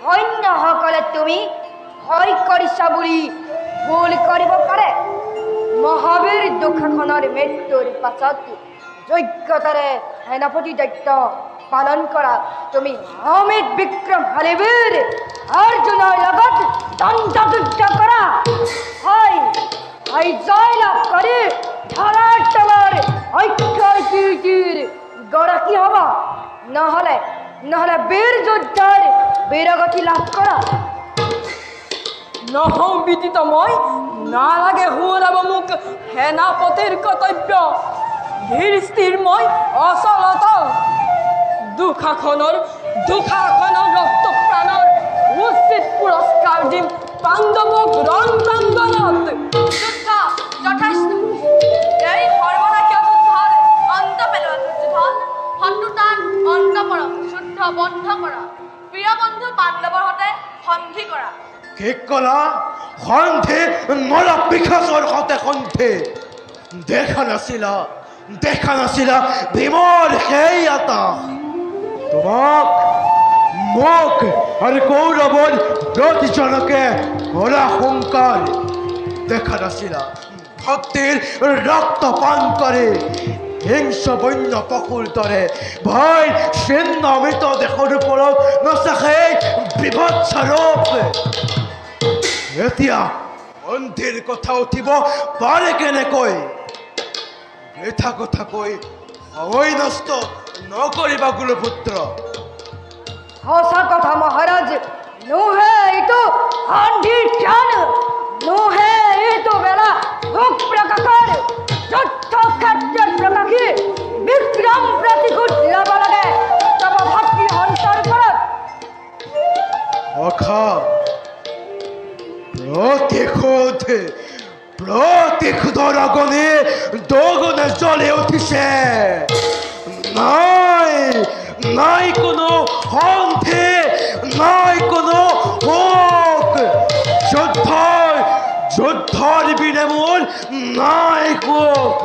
সৈন্যসকলে তুমি ভয় কৰিছা বুলি ভুল কৰিব পাৰে মহাবীৰ দুঃশাসনৰ মৃত্যুৰ পাছত যোগ্যতাৰে সেনাপতি দায়িত্ব পালন কৰা তুমি অমিত বিক্ৰমশালীবীৰ অৰ্জুনৰ লগত দণ্ডযুদ্ধ কৰা হয় জয় লাভ কৰি ধৰাৰ তলৰ অক্ষয় কীৰ্তিৰ গৰাকী হ'ব নহ'লে নহলে বীৰ যোদ্ধাৰ বীৰগতি লাভ কৰা। নহওঁ বিদিত মই, নালাগে সুৰাব মোক সেনাপতিৰ কৰ্তব্য। ধীৰ স্থিৰ মই অচলত দুখাখনৰ ৰক্ত প্ৰাণৰ উচিত পুৰস্কাৰ দিম পাণ্ডৱক ৰণ প্ৰাংগণত। যুদ্ধ যথেষ্ট। এই সৰ্বনাশীয় যুদ্ধৰ অন্ত পেলোৱাটো যুদ্ধ, শত্ৰুতাৰ অন্ত কৰক, যুদ্ধ বন্ধ কৰা, প্ৰিয় বন্ধু পাণ্ডৱৰ সৈতে সন্ধি কৰা। কি কলা? সন্ধি? নৰা পিশাচৰ সতে সন্ধি? দেখা নাছিলা ভীমৰ সেই আতাস? তোমাক, মোক আৰু কৌৰৱৰ প্ৰতিজনকে হৰা সংকাৰ দেখা নাছিলা? ভক্তিৰ ৰক্ত পান কৰে হিংস্ৰ বন্য পশুৰ দৰে ভয় চিহ্ন মৃত দেশৰ ওপৰত নচাকে বিভৎস ৰূপ। এতিয়া সন্ধিৰ কথা উঠিব পাৰে কেনেকৈ? মিঠা কথা কৈ সময় নষ্ট নকৰিবা গুৰুপুত্ৰ। সঁচা কথা মহাৰাজ, নোহে এইটো সন্ধিৰ ক্ষণ, নোহে এইটো বেলা ভোগ প্ৰকাশৰ যুদ্ধ ক্ষেত্ৰত প্ৰকাশী বিক্ৰম প্ৰতিশোধ ল'ব লাগে তব ভক্তি অন্তৰ্গত। অখা প্ৰতিশোধৰ আগুনে দুগুণে জ্বলি উঠিছে। নাই কোনো সন্ধি, নাই কোনো সুখ। যুদ্ধৰ বিনে মোৰ নাই সুখ।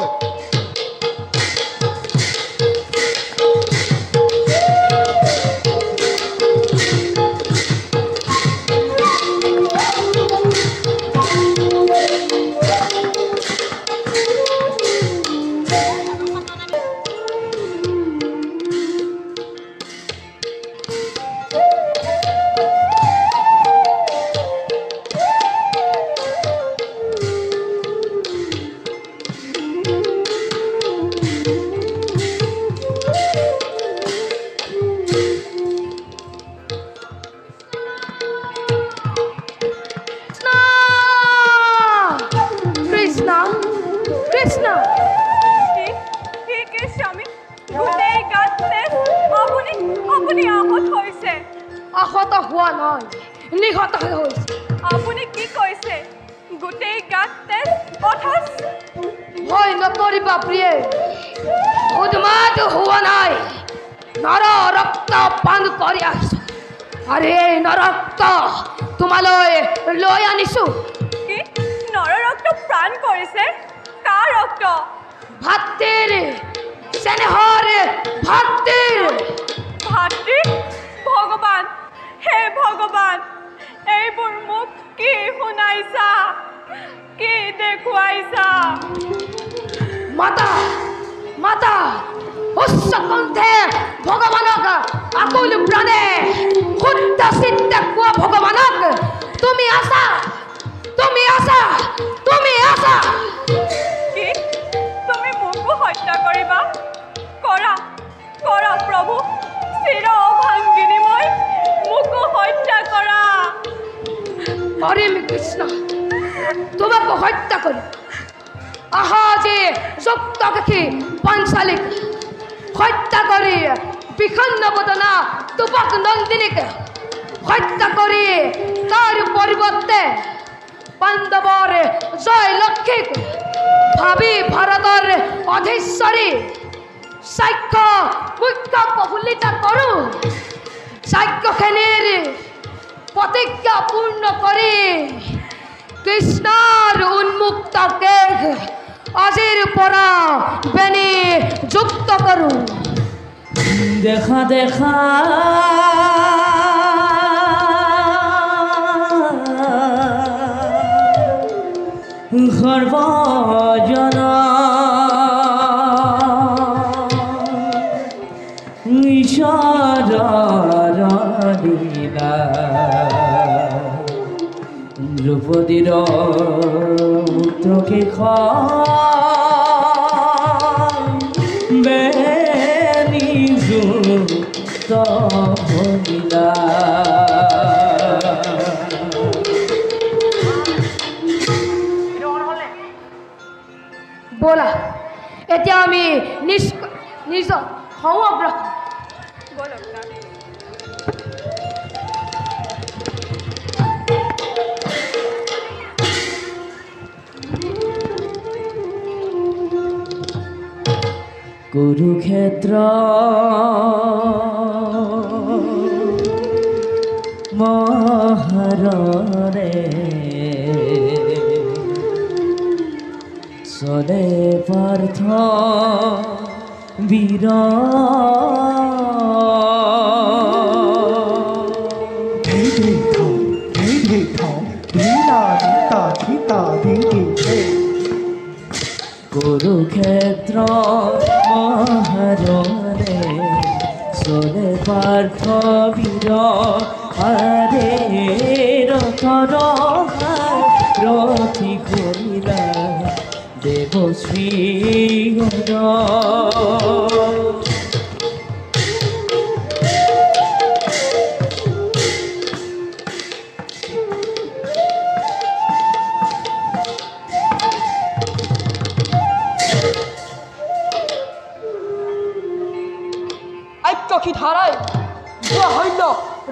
আহত হোৱা নাই, নিহত হৈছে। আপুনি কি কৈছে? গোটেই গাত তেজ, অথচ ভয় নকৰিবা প্ৰিয়ে, উন্মাদ হোৱা নাই। নৰ ৰক্ত পান কৰি আহিছো আৰু এই নৰক্ত তোমালৈ লৈ আনিছো। কি নৰ ৰক্ত প্ৰাণ কৰিছে? কাৰ ৰক্ত? ভাতৃৰ, চেনেহৰ ভাতৃৰ। ভাতৃ? ভগৱান, হে ভগৱান, এইবোৰ মোক কি শুনাইছা, কি দেখুৱাইছা? মাতা মাতা উচ্চ কণ্ঠে ভগৱানক আকুল প্ৰাণে শুদ্ধ চিত্তে কোৱা ভগৱানক, তুমি আছা, তুমি আছা, তুমি আছা। কি তুমি মোকো হত্যা কৰিবা? কৰা কৰা প্ৰভু, চিৰ অভাংগিনী মই, মোকো হত্যা কৰা। কৰিম কৃষ্ণ, তোমাকো হত্যা কৰিম। আহা যে যুক্ত কাষী পাঞ্চালিক হত্যা কৰি বিষণ্ণ বদনা তোপক নন্দিনীক হত্যা কৰি তাৰ পৰিৱৰ্তে পাণ্ডৱৰ জয় লক্ষ্মীক ভাবি ভাৰতৰ অধীশ্বৰী সাক্ষ্য মুখ্য প্ৰফুল্লিত কৰোঁ। সাক্ষ্যখিনিৰ প্ৰতিজ্ঞা পূৰ্ণ কৰি কৃষ্ণৰ উন্মুক্ত কেশ আজিৰ পৰা বেনি যুক্ত কৰোঁ। দেখা দেখা সৰ্বজন ঈশ্বৰৰ লীলা দ্ৰৌপদীৰ কেশ বেনি যুক্ত কুরুক্ষেত্র মহারণে চলে পার্থ বীর কুরুক্ষেত্র মহারণে চলে পার্থ বীর আরে রথর রথি করিলা দেবশ্রী আইক্যকি ধারায় হইল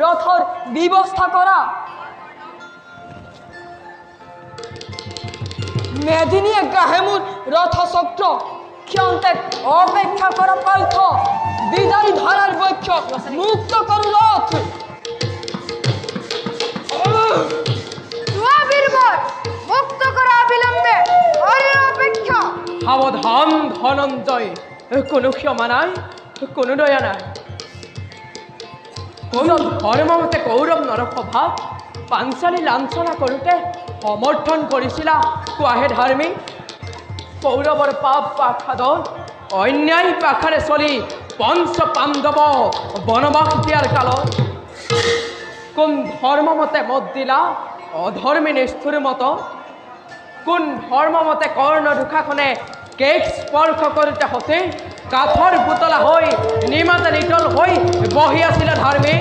রথর ব্যবস্থা করা। মেদিনী গাহেমুর রথচক্র ক্ষন্তে অপেক্ষা করা পার্থ বিদায়ী ধারার বক্ষ মুক্ত করু রথ। মুক্ত করা বিলম্বে অপেক্ষা। সাবধান ধনঞ্জয়, কোনো ক্ষমা নাই, কোনো দয়া নাই। কোন ধর্মমতে কৌৰৱ নৰসভাত পাঞ্চালী লাঞ্ছনা কৰোঁতে সমৰ্থন কৰিছিলা কোৱাহে ধাৰ্মিক। কৌৰৱৰ পাপ পাখাদত অন্যায় পাখাৰে চলি পঞ্চ পাণ্ডৱ বনবাস দিয়াৰ কালত কোন ধৰ্মমতে মত দিলা অধৰ্মী নিষ্ঠুৰ মত। কোন ধৰ্মমতে কৰ্ণ দুখাখনে কেক স্পৰ্শ কৰোঁতে হতে কাঠৰ পুতলা হৈ নিমাতে নিতল হৈ বহি আছিলে ধাৰ্মিক।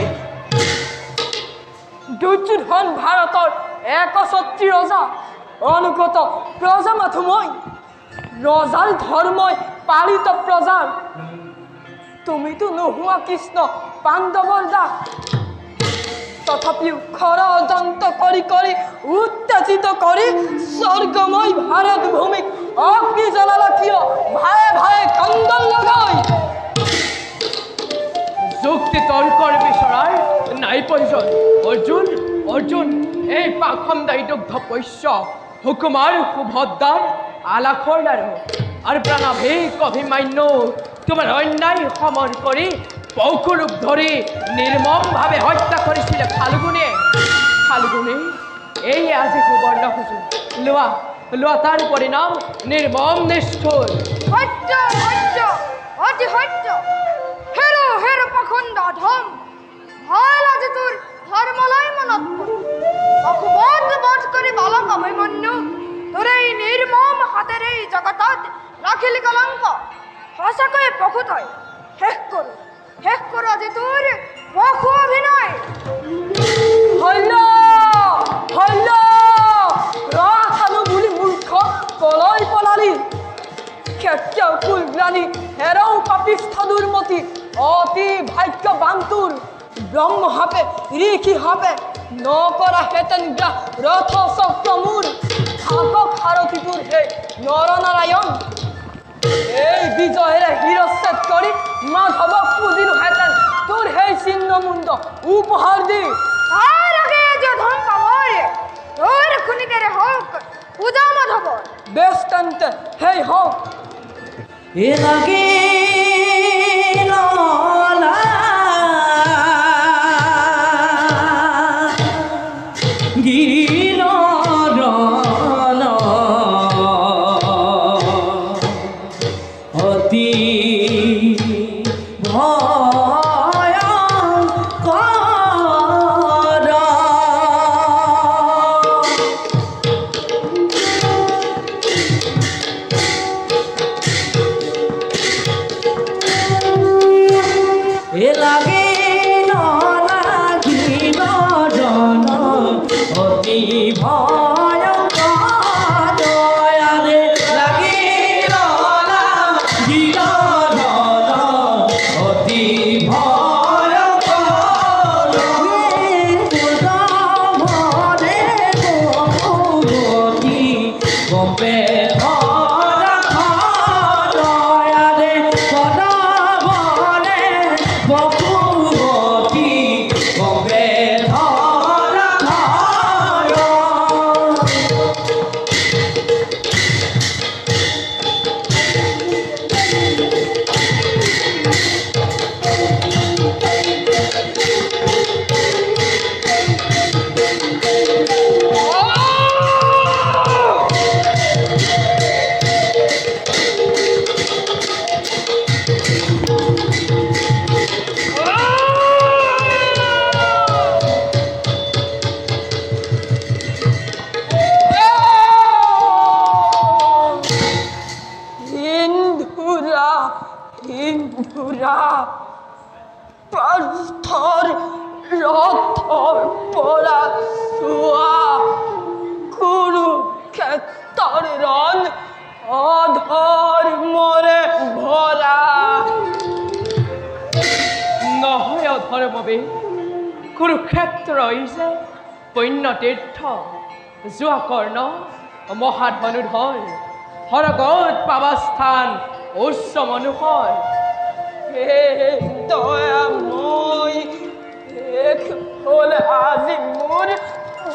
দুৰ্যোধন ভাৰতৰ একছত্ৰী ৰজা, অনুগত প্ৰজা মাথো মই, ৰজাৰ ধৰ্মই পালিত প্ৰজাৰ। তুমিতো নোহোৱা কৃষ্ণ পাণ্ডৱৰ দাস, তথাপিও ষড়যন্ত্ৰ কৰি কৰি উত্তেজিত কৰি স্বৰ্গময় ভাৰত ভূমিক অগ্নি জ্বলালা কিয় ভায়ে ভায়ে কন্দল লগাই। যুক্তি তৰ্কৰ বিচৰাৰ নাই প্ৰয়োজন। অৰ্জুন অৰ্জুন এই পাখণ্ডাই দুগ্ধ পৈশ্য হুকুমাৰ সুভদ্ৰাৰ আলাসৰ লাৰু আৰু প্ৰাণাভিক অভিমান্য তোমাৰ অন্যায় সমৰ কৰি পৌকুৰূপ ধৰি নিৰ্মমভাৱে হত্যা কৰিছিলে ফাল্গুনে। ফাল্গুনে এই আজি সুবৰ্ণ সুযোগ লোৱা লোৱা, তাৰ পৰিণাম নিৰ্মম নিষ্ঠুৰ। সত্য সত্য অতি সত্য। হেৰো হেৰো পাখণ্ড ধম, ভাল আজি তোৰ ধৰ্মলৈ মনত অসুবধ বধ কৰি বালক অভিমন্যু তোৰ এই নিৰ্মম হাতেৰে এই জগতত ৰাখিলি কলংক। সঁচাকৈয়ে পশু তই, শেষ কৰোঁ আজি তোৰ পশু অভিনয়। হল্য হল্য ৰাখানো বুলি মূৰ্খ কলৈ পলালি। কেতিয়াও কুলগ্ৰাণী হেৰৌ পাপিষ্ঠ দুৰ্মতি অতি ভাগ্যৱান তোৰ। ব্ৰহ্মহাপে ঋষি হাপে নকৰা হেতেন ৰথ চক্ৰ মোৰ। থাকক সাৰথি তোৰ হে নৰনাৰায়ণ, এই বিজয়েৰে শিৰচ্ছেদ কৰি মাধৱক পুজিলো হেতেন তোৰ সেই চিহ্নমুণ্ড উপহাৰ দি। তাৰ আগে যোধন পামৰে তোৰ খুনিতেৰে হওক পূজা মাধৱৰ। বেশ তেন্তে সেই হওক। এ লাগে অতি পথৰ পৰা চোৱা কুৰুক্ষেত্ৰৰ ৰণ অধৰ্মৰে ভৰা। নহয় অধৰ্মবে, কুৰুক্ষেত্ৰ যে পুণ্যতীৰ্থ। যোৱা কৰ্ণ মহাধনুধৰ, সৰগত পাবাস্থান উচ্চ মনোহৰ। হে দয়াময়, শেষ হ'ল আজি মোৰ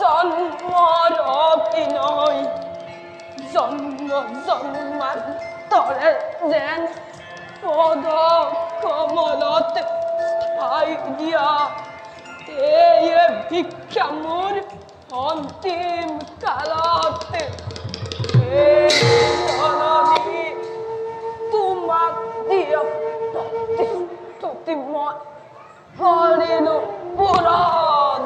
জন্মৰ অভিনয়। জন্ম জন্মান্তৰে যেন পদ কমলত ঠাই দিয়া, এয়ে ভিক্ষা মোৰ অন্তিম কালত। হে জননী, তোমাক দিয়া প্ৰতিশ্ৰুতি মই কৰিলো পূৰণ।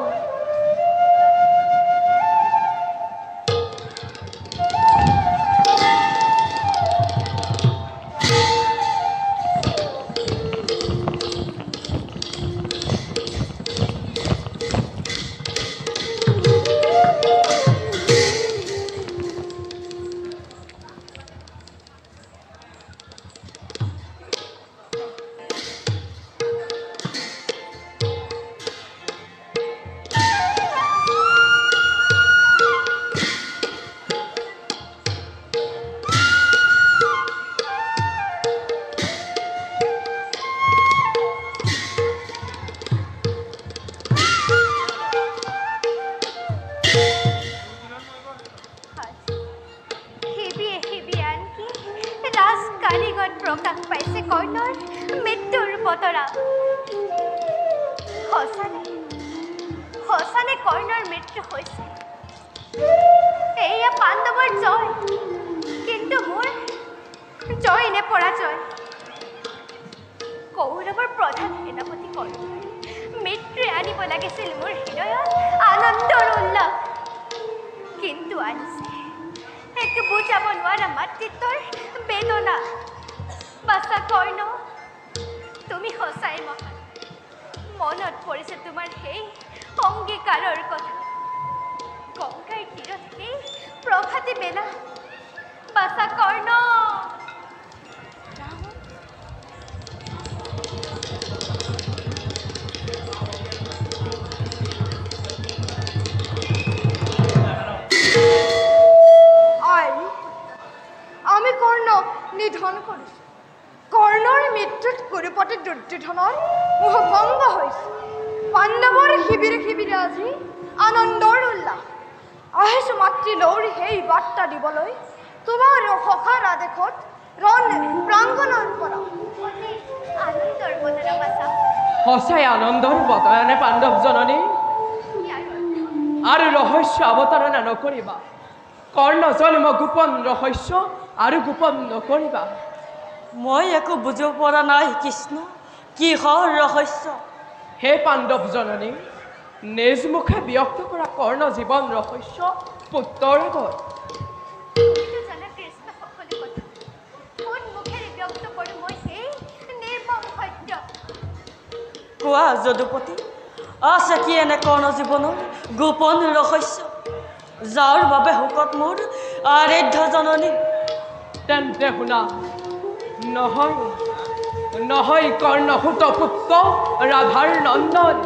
প্ৰকাশ পাইছে কৰ্ণৰ মৃত্যুৰ বতৰা। সঁচানে কৰ্ণৰ মৃত্যু হৈছে। এয়া পাণ্ডৱৰ জয়, কিন্তু মোৰ জয় নে পৰাজয়। কৌৰৱৰ প্ৰধান সেনাপতি কৰ্ণৰ মৃত্যুৱে আনিব লাগিছিল মোৰ হৃদয়ত আনন্দৰ উল্লাস, কিন্তু আনিছে এক বুজাব নোৱাৰা মাতৃত্বৰ বেদনা। বাছা কৰ্ণ, তুমি সঁচাই মহান। মনত পৰিছে তোমাৰ সেই অংগীকাৰৰ কথা। গংগাৰ তীৰত সেই প্ৰভাতী বেলা। বাছা কৰ্ণ, আমি কৰ্ণক নিধন কৰিছো। কৰ্ণৰ মৃত্যুত কুৰুপতি দুৰ্যোধনৰ মোহভংগ হৈছে। পাণ্ডৱৰ শিবিৰে শিবিৰে আজি আনন্দৰ উল্লাস। আহিছো মাতৃ লৌৰী সেই বাৰ্তা দিবলৈ তোমাৰ সখাৰ আদেশত ৰণ প্ৰাংগণৰ পৰা। আনন্দৰ বতৰা বাছা। সঁচাই আনন্দৰ বতৰানে পাণ্ডৱ জননী। আৰু ৰহস্য অৱতাৰণা নকৰিবা। কৰ্ণ জন্ম গোপন ৰহস্য আৰু গোপন নকৰিবা। মই একো বুজিব পৰা নাই কৃষ্ণ, কিহৰ ৰহস্য? হে পাণ্ডৱ জননী, নিজ মুখে ব্যক্ত কৰা কৰ্ণ জীৱন ৰহস্য পুত্ৰৰ আগত। কৃষ্ণ সকলো কথা কোন মুখেৰে ব্যক্ত কৰোঁ মই সেই নিৰ্মম সত্য। কোৱা যদুপতি, আছে কি এনে কৰ্ণ জীৱনৰ গোপন ৰহস্য, যাৰ বাবে শোকত মোৰ আৰাধ্য জননী? তেন্তে শুনা। নহয় কৰ্ণ সুত পুত্ৰ ৰাধাৰ নন্দন।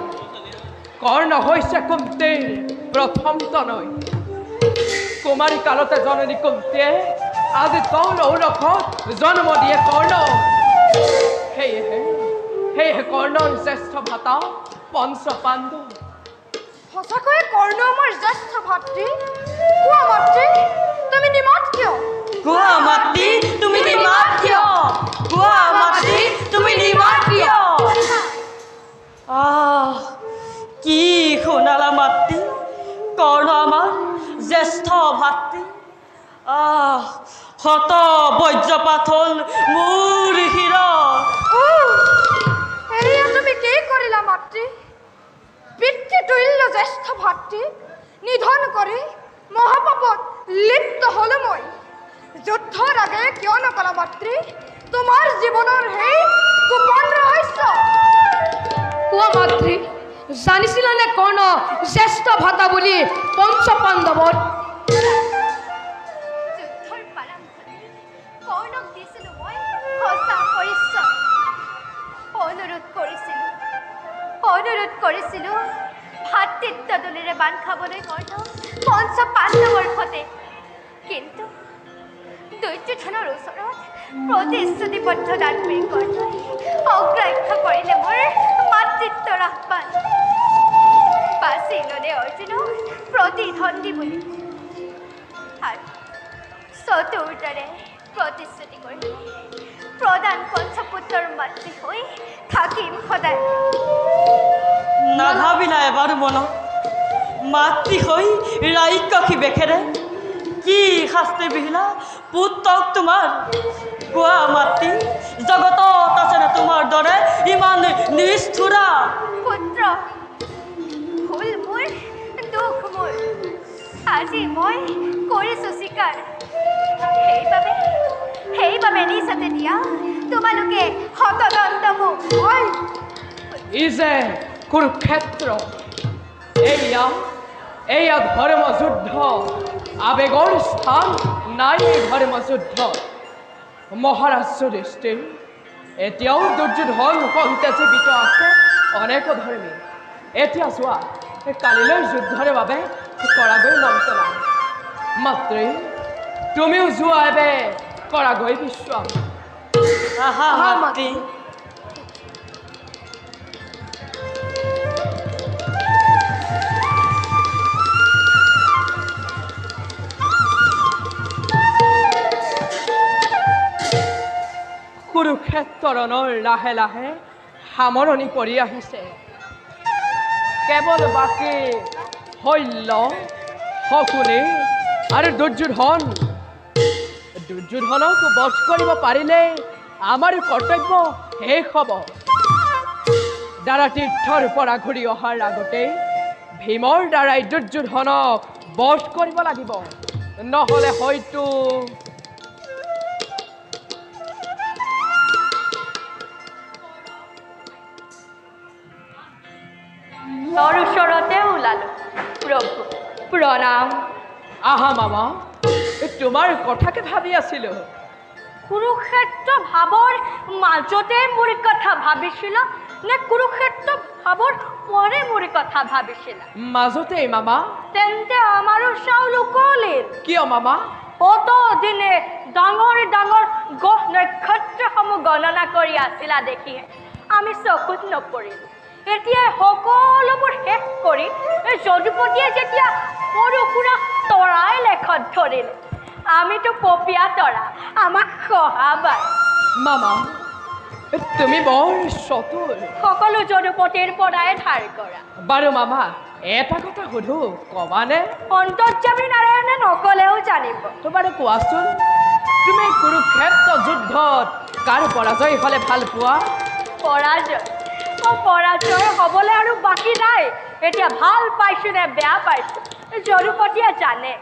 কৰ্ণ হৈছে কুন্তীৰ প্ৰথম তনয়। কুমাৰী কালতে জননী কুন্তীয়ে আজি তৌৰ ঔৰসত জন্ম দিয়ে কৰ্ণ। সেয়েহে কৰ্ণৰ জ্যেষ্ঠ ভাতা পঞ্চ পাণ্ডৱ। সঁচাকৈয়ে কৰ্ণ আমাৰ জ্যেষ্ঠ ভাতৃ। কোৱা মাতৃ, তুমি নিমাত কিয়? কোৱা মাতৃ, তুমি নিমাত কিয়? কোৱা মাতৃ, তুমি নিমাত কিয়? কি শুনালা মাতৃ? কৰ্ণ আমাৰ জ্যেষ্ঠ ভাতৃ। শত বজ্ৰপাত হ'ল মোৰ শিৰত। এয়া তুমি কি কৰিলা মাতৃ? পিতৃতুল্য জ্যেষ্ঠ ভাতৃ নিধন কৰি মহাপাপত লিপ্ত হলো মই। যুদ্ধৰ আগে কিয় নকলা মাতৃ তোমাৰ জীৱনৰ সেই গোপন ৰহস্য? কোৱা মাতৃ, জানিছিলানে কৰ্ণ জ্যেষ্ঠ ভাতা বুলি পঞ্চ পাণ্ডৱৰ যুদ্ধৰ প্ৰাৰম্ভণি কৰ্ণক দিছিলোঁ মই সঁচা পৰিচয়। অনুৰোধ কৰিছিলোঁ ভাতৃত্ব দোলেৰে বান্ধ খাবলৈ কৰ্ণ পঞ্চ পাণ্ডৱৰ সতে। কিন্তু দুৰ্যোধনৰ ওচৰত প্ৰতিশ্ৰুতিবদ্ধ দানবীৰ কৰ্ণই অগ্ৰাহ্য কৰিলে মোৰ মাতৃত্বৰ আহ্বান। বাছি ল'লে অৰ্জুনক প্ৰতিদ্বন্দ্বী বুলি আৰু চতুৰ্থৰে প্ৰতিশ্ৰুতি কৰিলে প্ৰধান পঞ্চপুত্ৰৰ মাতৃ হৈ থাকিম সদায়। নাভাবিলা এবাৰ মনত মাতৃ হৈ ৰাইকী বেখেৰে কি শাস্তি বিহিলা পুত্ৰক তোমাৰ? কোৱা মাতৃ, জগতত আছেনে তোমাৰ দৰে ইমান নিষ্ঠুৰা পুত্ৰ? ভুল মোৰ, দুখ মোৰ, আজি মই কৰিছোঁ স্বীকাৰ। সেইবাবে নিচতে দিয়া তোমালোকে হতদন্ত মোক। ই যে কুৰুক্ষেত্ৰ, এয়া ধৰ্মযুদ্ধ, আবেগৰ স্থান নাই এই ধৰ্মযুদ্ধ। মহাৰাজ যুধিষ্ঠিৰ, এতিয়াও দুৰ্যোধন সহিতে জীৱিত আছে অনেক ধৰ্মী। এতিয়া চোৱা, কালিলৈ যুদ্ধৰ বাবে কৰাগৈ নামটো নাই। মাতৃ, তুমিও যোৱা এবে কৰাগৈ বিশ্ৰাম। আহা মাতৃ। কুৰুক্ষেত্ৰৰ লাহে লাহে সামৰণি পৰি আহিছে। কেৱল বাকী শল্য, শকুনি আৰু দুৰ্যোধনক বধ কৰিব পাৰিলে আমাৰ কৰ্তব্য শেষ হ'ব। দ্বাৰা তীৰ্থৰ পৰা ঘূৰি অহাৰ আগতেই ভীমৰ দ্বাৰাই দুৰ্যোধনক বধ কৰিব লাগিব, নহ'লে হয়তো তোৰ ওচৰতে ওলালো। প্ৰভু প্ৰণাম। আহা মামা, তোমাৰ কথাকে ভাবি আছিলোঁ। কুৰুক্ষেত্ৰ ভাৱৰ মাজতে মোৰ কথা ভাবিছিলা নে কুৰুক্ষেত্ৰ ভাৱৰ পৰে মোৰ কথা ভাবিছিলা? মাজতেই মামা। তেন্তে আমাৰো চাউল উকলিল। কিয় মামা? অত দিনে ডাঙৰ ডাঙৰ গ্ৰহ নক্ষত্ৰসমূহ গণনা কৰি আছিলা দেখিহে আমি চকুত নপৰিলোঁ। এতিয়া সকলোবোৰ শেষ কৰি যদুপতিয়ে যেতিয়া সৰু সুৰা তৰাই লেখত ধৰিলে, আমিতো পপীয়া তৰা, আমাক সহাবাই। মামা, তুমি বৰ চতুৰ। সকলো যদুপতিৰ পৰাই ধাৰ কৰা। বাৰু মামা, এটা কথা সুধো, কবানে? অন্তৰ্যামী নাৰায়ণে নকলেও জানিব। তোমাৰ কোৱাচোন, তুমি কুৰুক্ষেত্ৰ যুদ্ধত কাৰ পৰাজয় হ'লে ভাল পোৱা? পৰাজয় হ'বলৈ আৰু বাকী নাই। এতিয়া ভাল পাইছোঁ নে বেয়া পাইছোঁ যদুপতিয়ে জানে।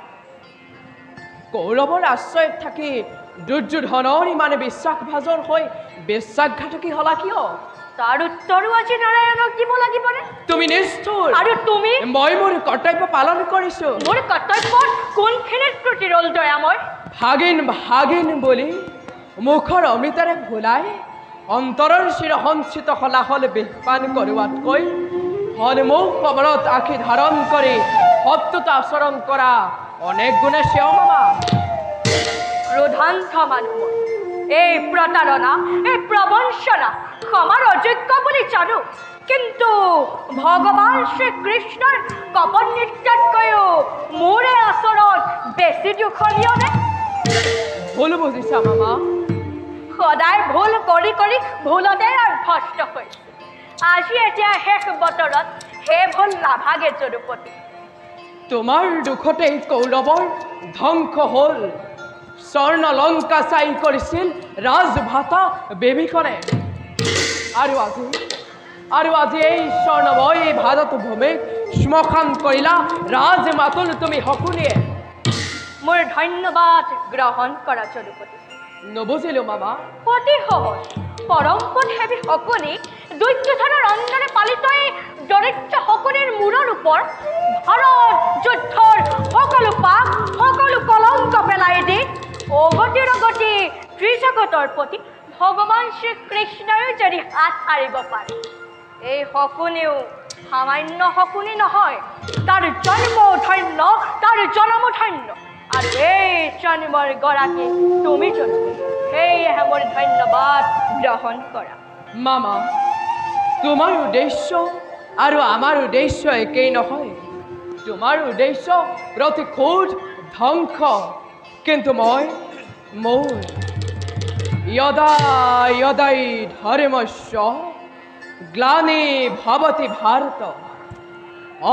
কৌৰৱৰ আশ্ৰয়ত থাকি দুৰ্যোধনৰ ইমান বিশ্বাসভাজন হৈ বিশ্বাসঘাতকী হলা কিয়? তাৰ উত্তৰো আজি নাৰায়ণক দিব লাগিবনে? তুমি নিষ্ঠুৰ। আৰু তুমি? মই মোৰ কৰ্তব্য পালন কৰিছোঁ। মোৰ কৰ্তব্যত কোনখিনিত ত্ৰুটি ৰ'ল দয়াময়? ভাগিন বুলি মুখৰ অমৃতেৰে ভুলাই অন্তৰৰ চিৰসঞ্চিত হলাহল বিষপান কৰোৱাতকৈ সন্মুখ কবলত আখি ধাৰণ কৰি শত্ৰুতা আচৰণ কৰা অনেক গুণে সেও মামা। ক্ৰোধান্ধ মানুহ এই প্ৰতাৰণা, এই প্ৰবঞ্চনা ক্ষমাৰ অযোগ্য বুলি জানো, কিন্তু ভগৱান শ্ৰীকৃষ্ণৰ কপন নৃত্যতকৈও মোৰে আচৰণ বেছি দুখনীয়নে? ভুল বুজিছা মামা। সদায় ভুল কৰি কৰি ভুলতে ভ্ৰষ্ট হৈছে। আজি এতিয়া শেষ বতৰত সেই ভুল নাভাগে যদুপতি। তোমাৰ দুখতেই কৌৰৱৰ ধ্বংস হ'ল। স্বৰ্ণ লংকা চাই কৰিছিল ৰাজভাতা বিভীষণে। আৰু আজি এই স্বৰ্ণময় ভাৰত ভূমিক শ্মশান কৰিলা ৰাজমাতুল তুমি শকুনিয়ে। মোৰ ধন্যবাদ গ্ৰহণ কৰা যদুপতি। নবুজিলো মামা। অতি সহজ। পৰমপদ হেবি শকুনি দুৰ্যোধনৰ অন্তৰে পালিত এই দৰিদ্ৰ শকুনিৰ মূৰৰ ওপৰত ভাৰত যুদ্ধৰ সকলো পাপ সকলো কলংক পেলাই দি অগতিৰ গতি ত্ৰিজগতৰ প্ৰতি ভগৱান শ্ৰীকৃষ্ণই যদি হাত সাৰিব পাৰে এই শকুনিও সামান্য শকুনি নহয় তাৰ জন্ম ধন্য তাৰ জনম ধন্য আৰু এই জন্মৰ গৰাকী তুমি যদি সেয়েহে মোৰ ধন্যবাদ গ্ৰহণ কৰা মামা তোমাৰ উদ্দেশ্য আৰু আমাৰ উদ্দেশ্য একেই নহয় তোমাৰ উদ্দেশ্য প্ৰতিশোধ ধ্বংস কিন্তু মই মোৰ यदा यदै धर्मस्य ग्लानि भवति भारत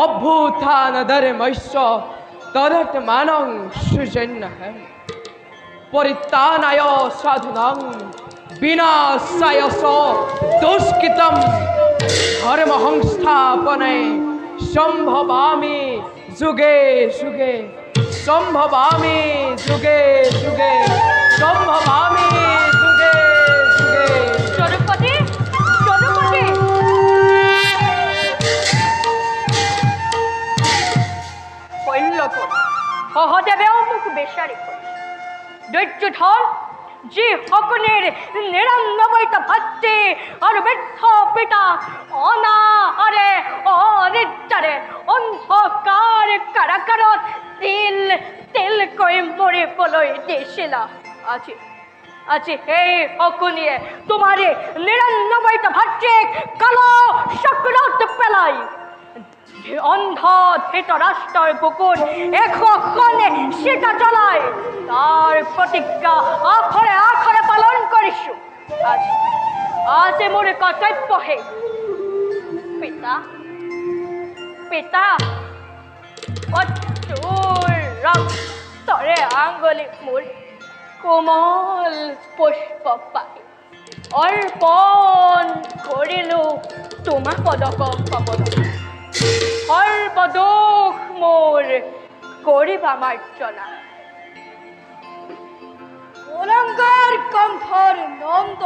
अभ्युत्थानधर्मस्य तदात्मानं सृजन्यः परित्राणाय साधूनां विनाशाय च दुष्कृतं धर्मसंस्थापने सम्भवामि जुगे जुगे सम्भवामि जुगे जुगे सम्भवामि जुगे जुगे চরুপতি চরুপতি শৈল্যপতি সহদেৱেও মোক বেচাৰি কৰিছে দৈত্যধন যি শকুনিৰ ৯৯টা ভাতৃ আৰু বৃদ্ধ পিতা অনাহাৰে অনিদ্ৰাৰে অন্ধকাৰ কাৰাগাৰত তিল তিলকৈ মৰিবলৈ দিছিল আজি আজি সেই শকুনিয়ে তোমাৰ ৯৯টা ভাতৃক কালো চক্ৰত পেলাই অন্ধ ধৃতৰাষ্ট্ৰৰ বুকুত এশখনে চিতা জ্বলাই তাৰ প্ৰতিজ্ঞা আখৰে আখৰে পালন কৰিছোঁ আজি আজি মোৰ কৰ্তব্য হে পিতা পিতা অতুল ৰক্তৰে আঙুলি মোৰ কোমল পুষ্প পাই অৰ্পণ কৰিলোঁ তোমাৰ পদকমল সৰ্বদোষ মোৰ কৰিবা মাৰ্জনা অলংকাৰ কণ্ঠৰ নন্দ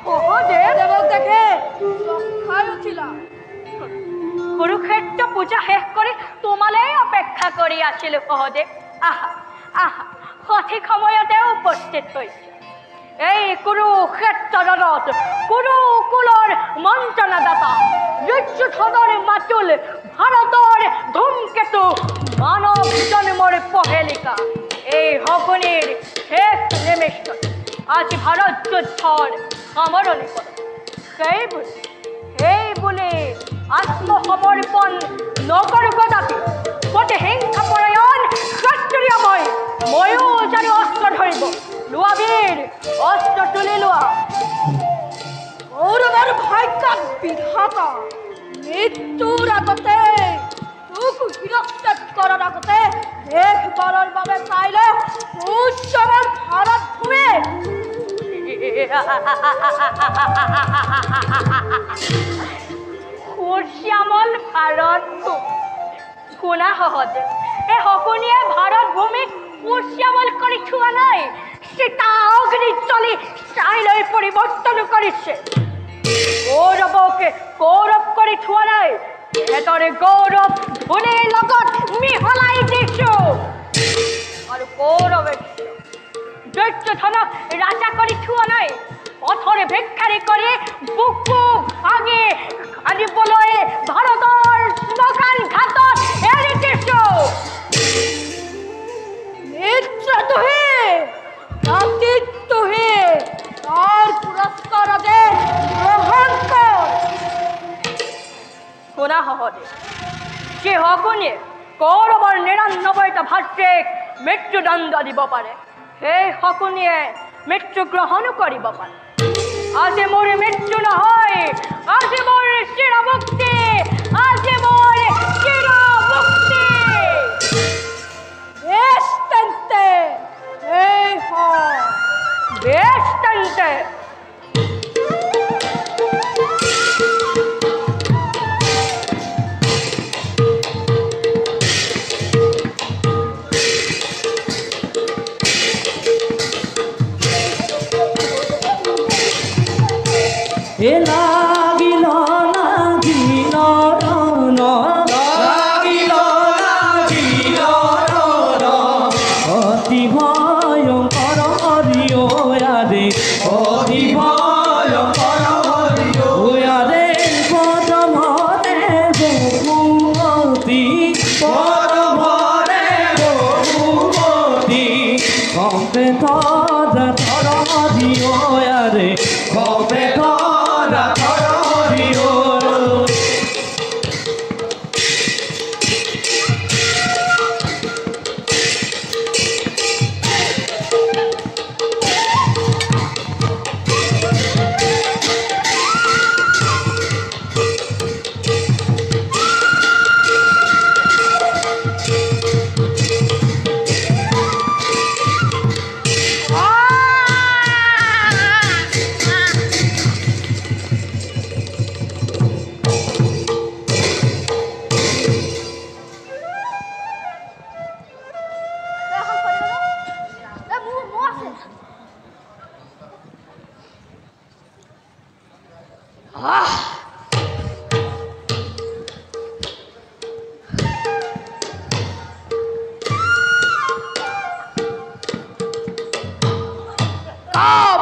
সহদেৱক দেখে চখাই উঠিলা কুৰুক্ষেত্ৰ পূজা শেষ কৰি তোমালৈ অপেক্ষা কৰি আছিলোঁ সহদেৱ আহা আহা সঠিক সময়তে উপস্থিত হৈছে এই কুৰুক্ষেত্ৰত কুৰুকুলৰ মন্ত্ৰণাদাতা দুৰ্যোধনৰ মাতুল ভাৰতৰ ধূমকেতু মানৱ জন্মৰ পহেলিকা এই শকুনিৰ শেষ নিমিষত আজি ভাৰত যুদ্ধৰ সামৰণি কৰে সেই বুলি আত্মসমৰ্পণ নকৰোঁ কদাপি প্ৰতিহিংসা পৰায়ণ ক্ষত্ৰিয় ময়ো জানো অস্ত্ৰ ধৰিব লোৱা বীৰ অস্ত্ৰ তুলি লোৱা গৌৰৱৰ ভাগ্যত বিধাতা মৃত্যুৰ আগতে তোক শিৰচ্ছেদ কৰাৰ আগতে শেষবাৰৰ বাবে চাইলে উচ্চমৰ ভাৰত ভূমি সূৰ্যামল ভাৰত শুনা সহদেৱ এই শকুনিয়ে ভাৰত ভূমিক সূৰ্যামল কৰি থোৱা নাই সীতা অগ্নিত জ্বলি ছাইলৈ পৰিৱৰ্তন কৰিছে গৌৰৱকে গৌৰৱ কৰি থোৱা নাই এদৰে গৌৰৱ ধূলিৰ লগত মিহলাই দিছোঁ আৰু গৌৰৱে দুৰ্যোধনক ৰাজা কৰি থোৱা নাই পথৰে ভিক্ষাৰী কৰি বুকু ভাঙি আনিবলৈ ভাৰতৰ শ্মশান ঘাটত এৰি দিছোঁ মিত্ৰটোহে ৰাতিটোহে তাৰ পুৰস্কাৰ আদে গ্ৰহণ কৰ শুনা সহদেৱ যি শকুনিয়ে কৌৰৱৰ ৯৯টা ভাতৃক মৃত্যুদণ্ড দিব পাৰে সেই শকুনিয়ে মৃত্যু গ্ৰহণো কৰিব পাৰে আজি মোৰ মৃত্যু নহয় আজি মোৰ চিৰমুক্তি আজি মোৰ চিৰমুক্তি বেশ তেন্তে এই হয় বেশ তেন্তে লাগিল লাগিল পরভরে বহুমতি কবে ধরা দিও আরে কবে ধরা দিও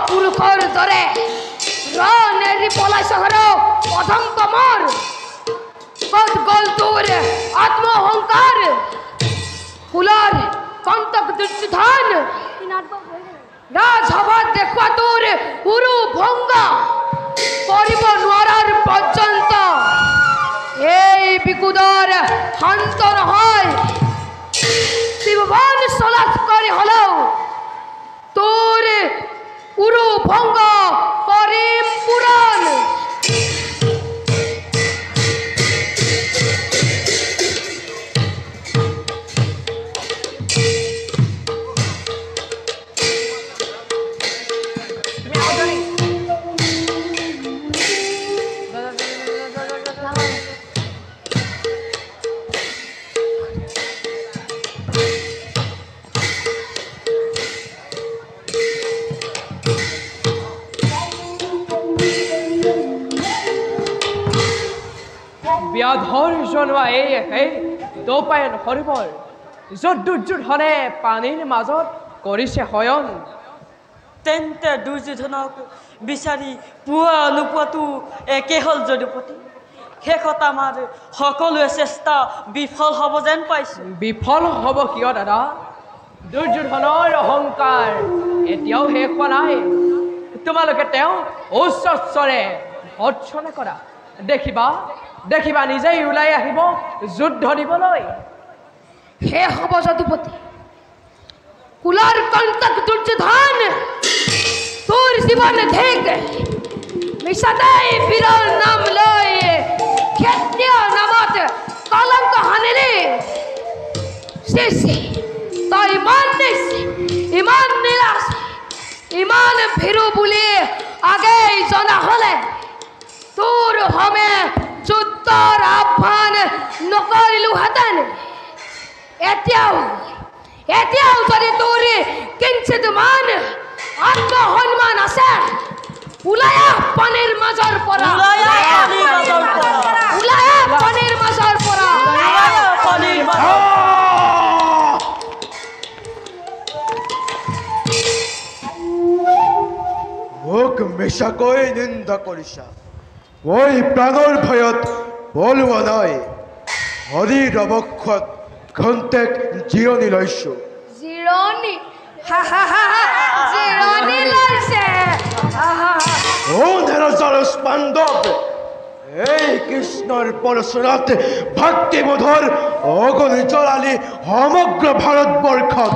পুরুষর দরে রনেরি পলাই শহর প্রথম কমর গল তোর আত্ম অহংকার ফুলার কন্তক দুর্যোধন রাজসভা দেখবা তোর পুরু ভঙ্গ করিব নোয়ারার পর্যন্ত এই বিকুদর হান্তর হয় শিববান সলাস করে হলো তোর পুরো ভঙ্গ করিম পুরাণ ব্যাধৰ জনোৱা এই একেই দোপায়ন হৰিবৰ য'ত দুৰ্যোধনে পানীৰ মাজত কৰিছে শয়ন তেন্তে দুৰ্যোধনক বিচাৰি পোৱা নোপোৱাটো একে হ'ল যদুপতি শেষত আমাৰ সকলোৱে চেষ্টা বিফল হ'ব যেন পাইছোঁ বিফল হ'ব কিয় দাদা দুৰ্যোধনৰ অহংকাৰ এতিয়াও শেষ হোৱা নাই তোমালোকে তেওঁ উচ্চস্বৰে ভৰ্ৎসনা কৰা দেখিবা নিজেই ওলাই আহিব যুদ্ধ দিবলৈ হে হব যদুপতি কুলার কন্তক দুর্যোধন তোর জীবন থেকে মিশাদাই বীরর নাম লয় ক্ষেত্রীয় নামত কলঙ্ক হানিলে শেষ তাই ইমান নিরাশ ইমান ভীরু বলে আগে জানা হলে তোর হমে যুদ্ধর আহ্বান নকরিলু হেতেন এতিয়াও যদি তোর কিঞ্চিত মান আত্মসন্মান আছে উলায়া পানির মাজৰ পৰা মোক মিছাকৈ নিন্দা কৰিছা মই প্ৰাণৰ ভয়ত বলোৱা নাই হৰিৰ অৱক্ষত ঘণ্টেক জিৰণি লৈছোঁ জিৰণি জিৰণি লৈছে পাণ্ডৱ এই কৃষ্ণৰ পৰচৰাত ভক্তিবোধৰ অগ্নি জ্বলালি সমগ্ৰ ভাৰতবৰ্ষত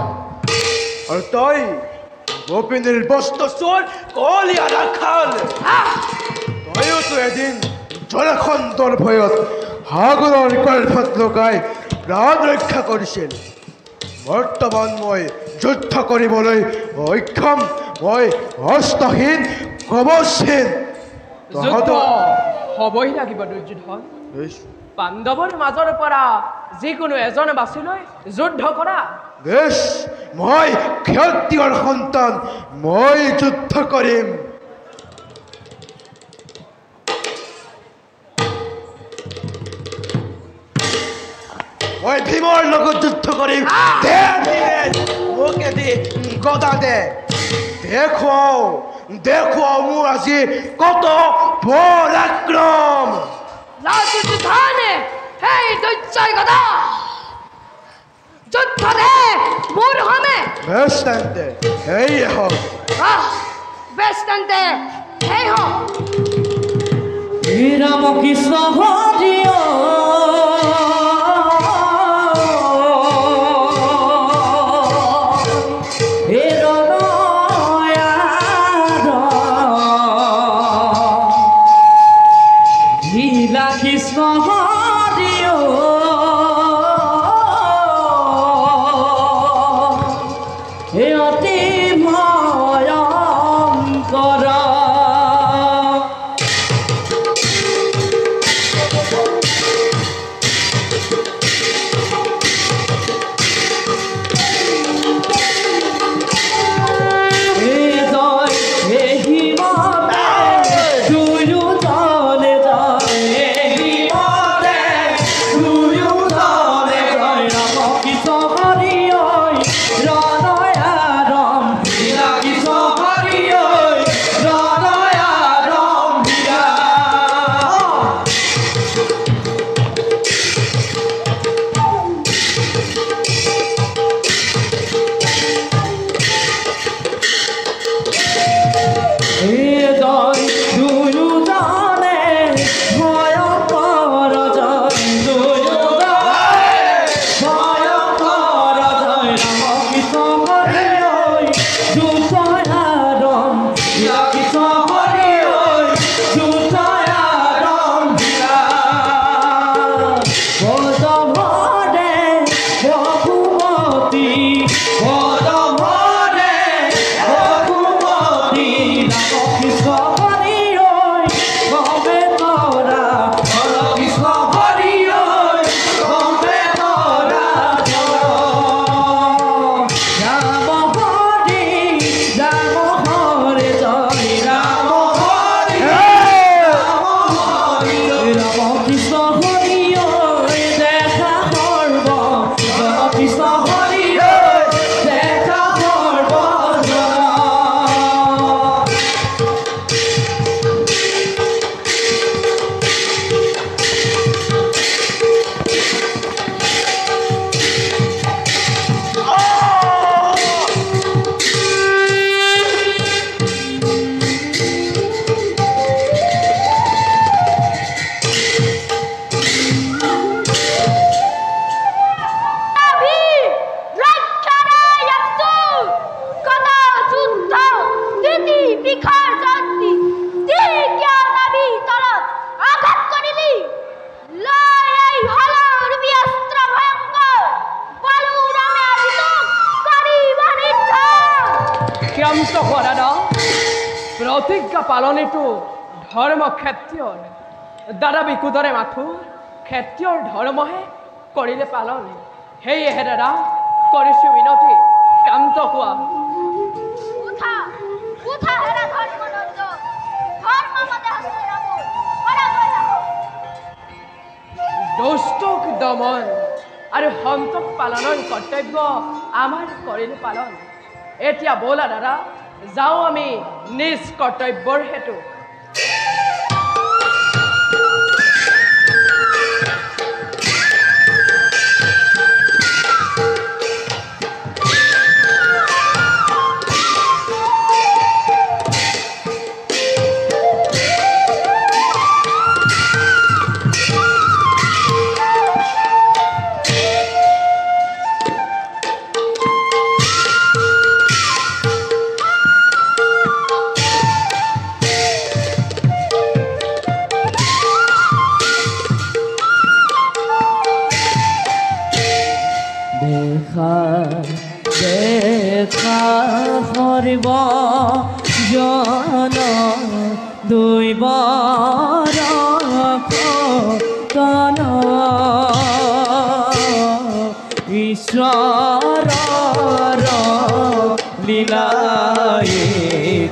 আৰু তই গোপিনীৰ বস্ত্ৰ চোৰ কলিয়া ৰাখাল তয়োতো এদিন জলখণ্ডৰ ভয়ত সাগৰৰ গৰ্ভত লগাই প্ৰাণ ৰক্ষা কৰিছিল বৰ্তমান মই যুদ্ধ কৰিবলৈ অক্ষম মই হস্তহীন কবচহীন যুদ্ধ হ'বই লাগিব দুৰ্যোধন পাণ্ডৱৰ মাজৰ পৰা যিকোনো এজন বাছি লৈ যুদ্ধ কৰা বেশ মই ক্ষত্ৰিয়ৰ সন্তান মই যুদ্ধ কৰিম মই ভীমৰ লগত যুদ্ধ কৰিম দে মোকে দি গদা দে দেখুৱাও মোৰ আজি কত পৰাক্ৰম দুৰ্যোধন সেই দৈত্যই গদা যুদ্ধতে মোৰ হমে বেছ তেন্তে সেয়ে হওক বেছ তেন্তে সেই হওক ৰাম কৃষ্ণ হৰিয় কৃষ্ণ হৰিয় অতি ভয়ঙ্কৰ প্ৰতিজ্ঞা পালনেতো ধৰ্ম ক্ষেত্ৰৰ দাদা বিকুদৰে মাথো ক্ষেত্ৰৰ ধৰ্মহে কৰিলে পালন সেয়েহে দাদা কৰিছোঁ মিনতি কান্ত হোৱা উঠা উঠা হেৰা ধৰ্ম নন্দ ধৰ্ম মতে হস্তে ৰাখো কৰা গৈ ৰাখো দুষ্টক দমন আৰু সন্তক পালনৰ কৰ্তব্য আমাৰ কৰিলে পালন এতিয়া ব'লা দাদা যাওঁ আমি নিজ কৰ্তব্যৰ হেতু দেখা হৰিব জন দুইবাৰ তন ঈশ্বৰ লীলাই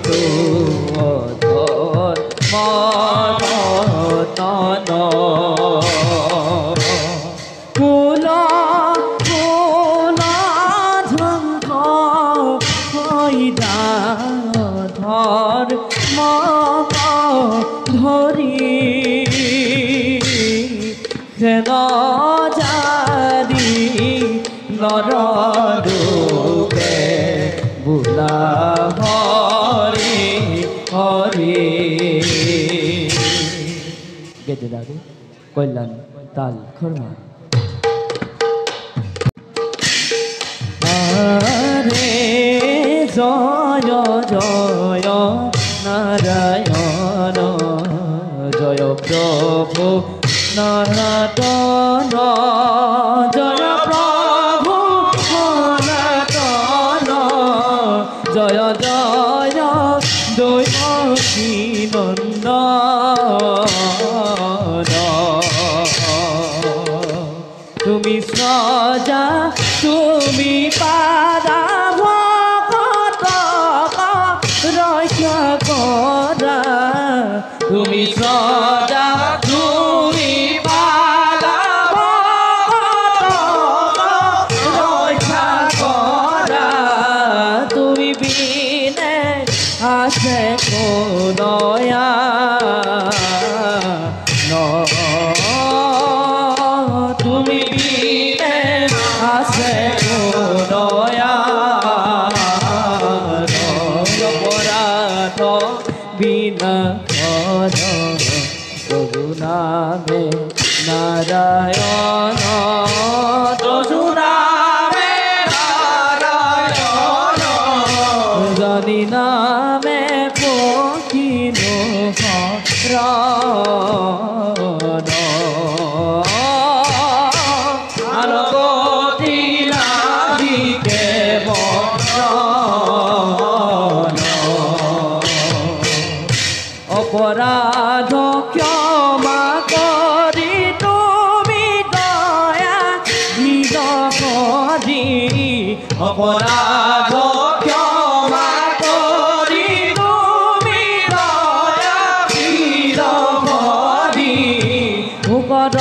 তো তন ধৰি খেলা নৰৰূপে বোলা হৰি হৰি গেতে দাদু কল্যাণ তাল খৰমা হৰে জয় জয় নাৰায়ণ জয় প্ৰভু নাৰায়ণ জয় প্ৰভু নাৰায়ণ জয় জয় দৈৱকী নন্দন তুমি সজা তুমি পাৰা ভকতক ৰক্ষা কৰা তুমি সজা তুমি পাৰা ভকতক ৰক্ষা কৰা তুমি বিনে আছে কোনয়া তুমি বিনে আছে কোনয়া অপৰাধ বিনা প্ৰভু নামে নাৰায়ণ প্ৰভু নামে নাৰায়ণ জানি নামে পকিনো শৰণ আনগতি নাহিকে বৰণ অপৰাধ ক্ষমা কৰি তুমি দয়া নিদ কৰি অপৰাধ ক্ষমা কৰি তুমি দয়া নিদ কৰি ভোকত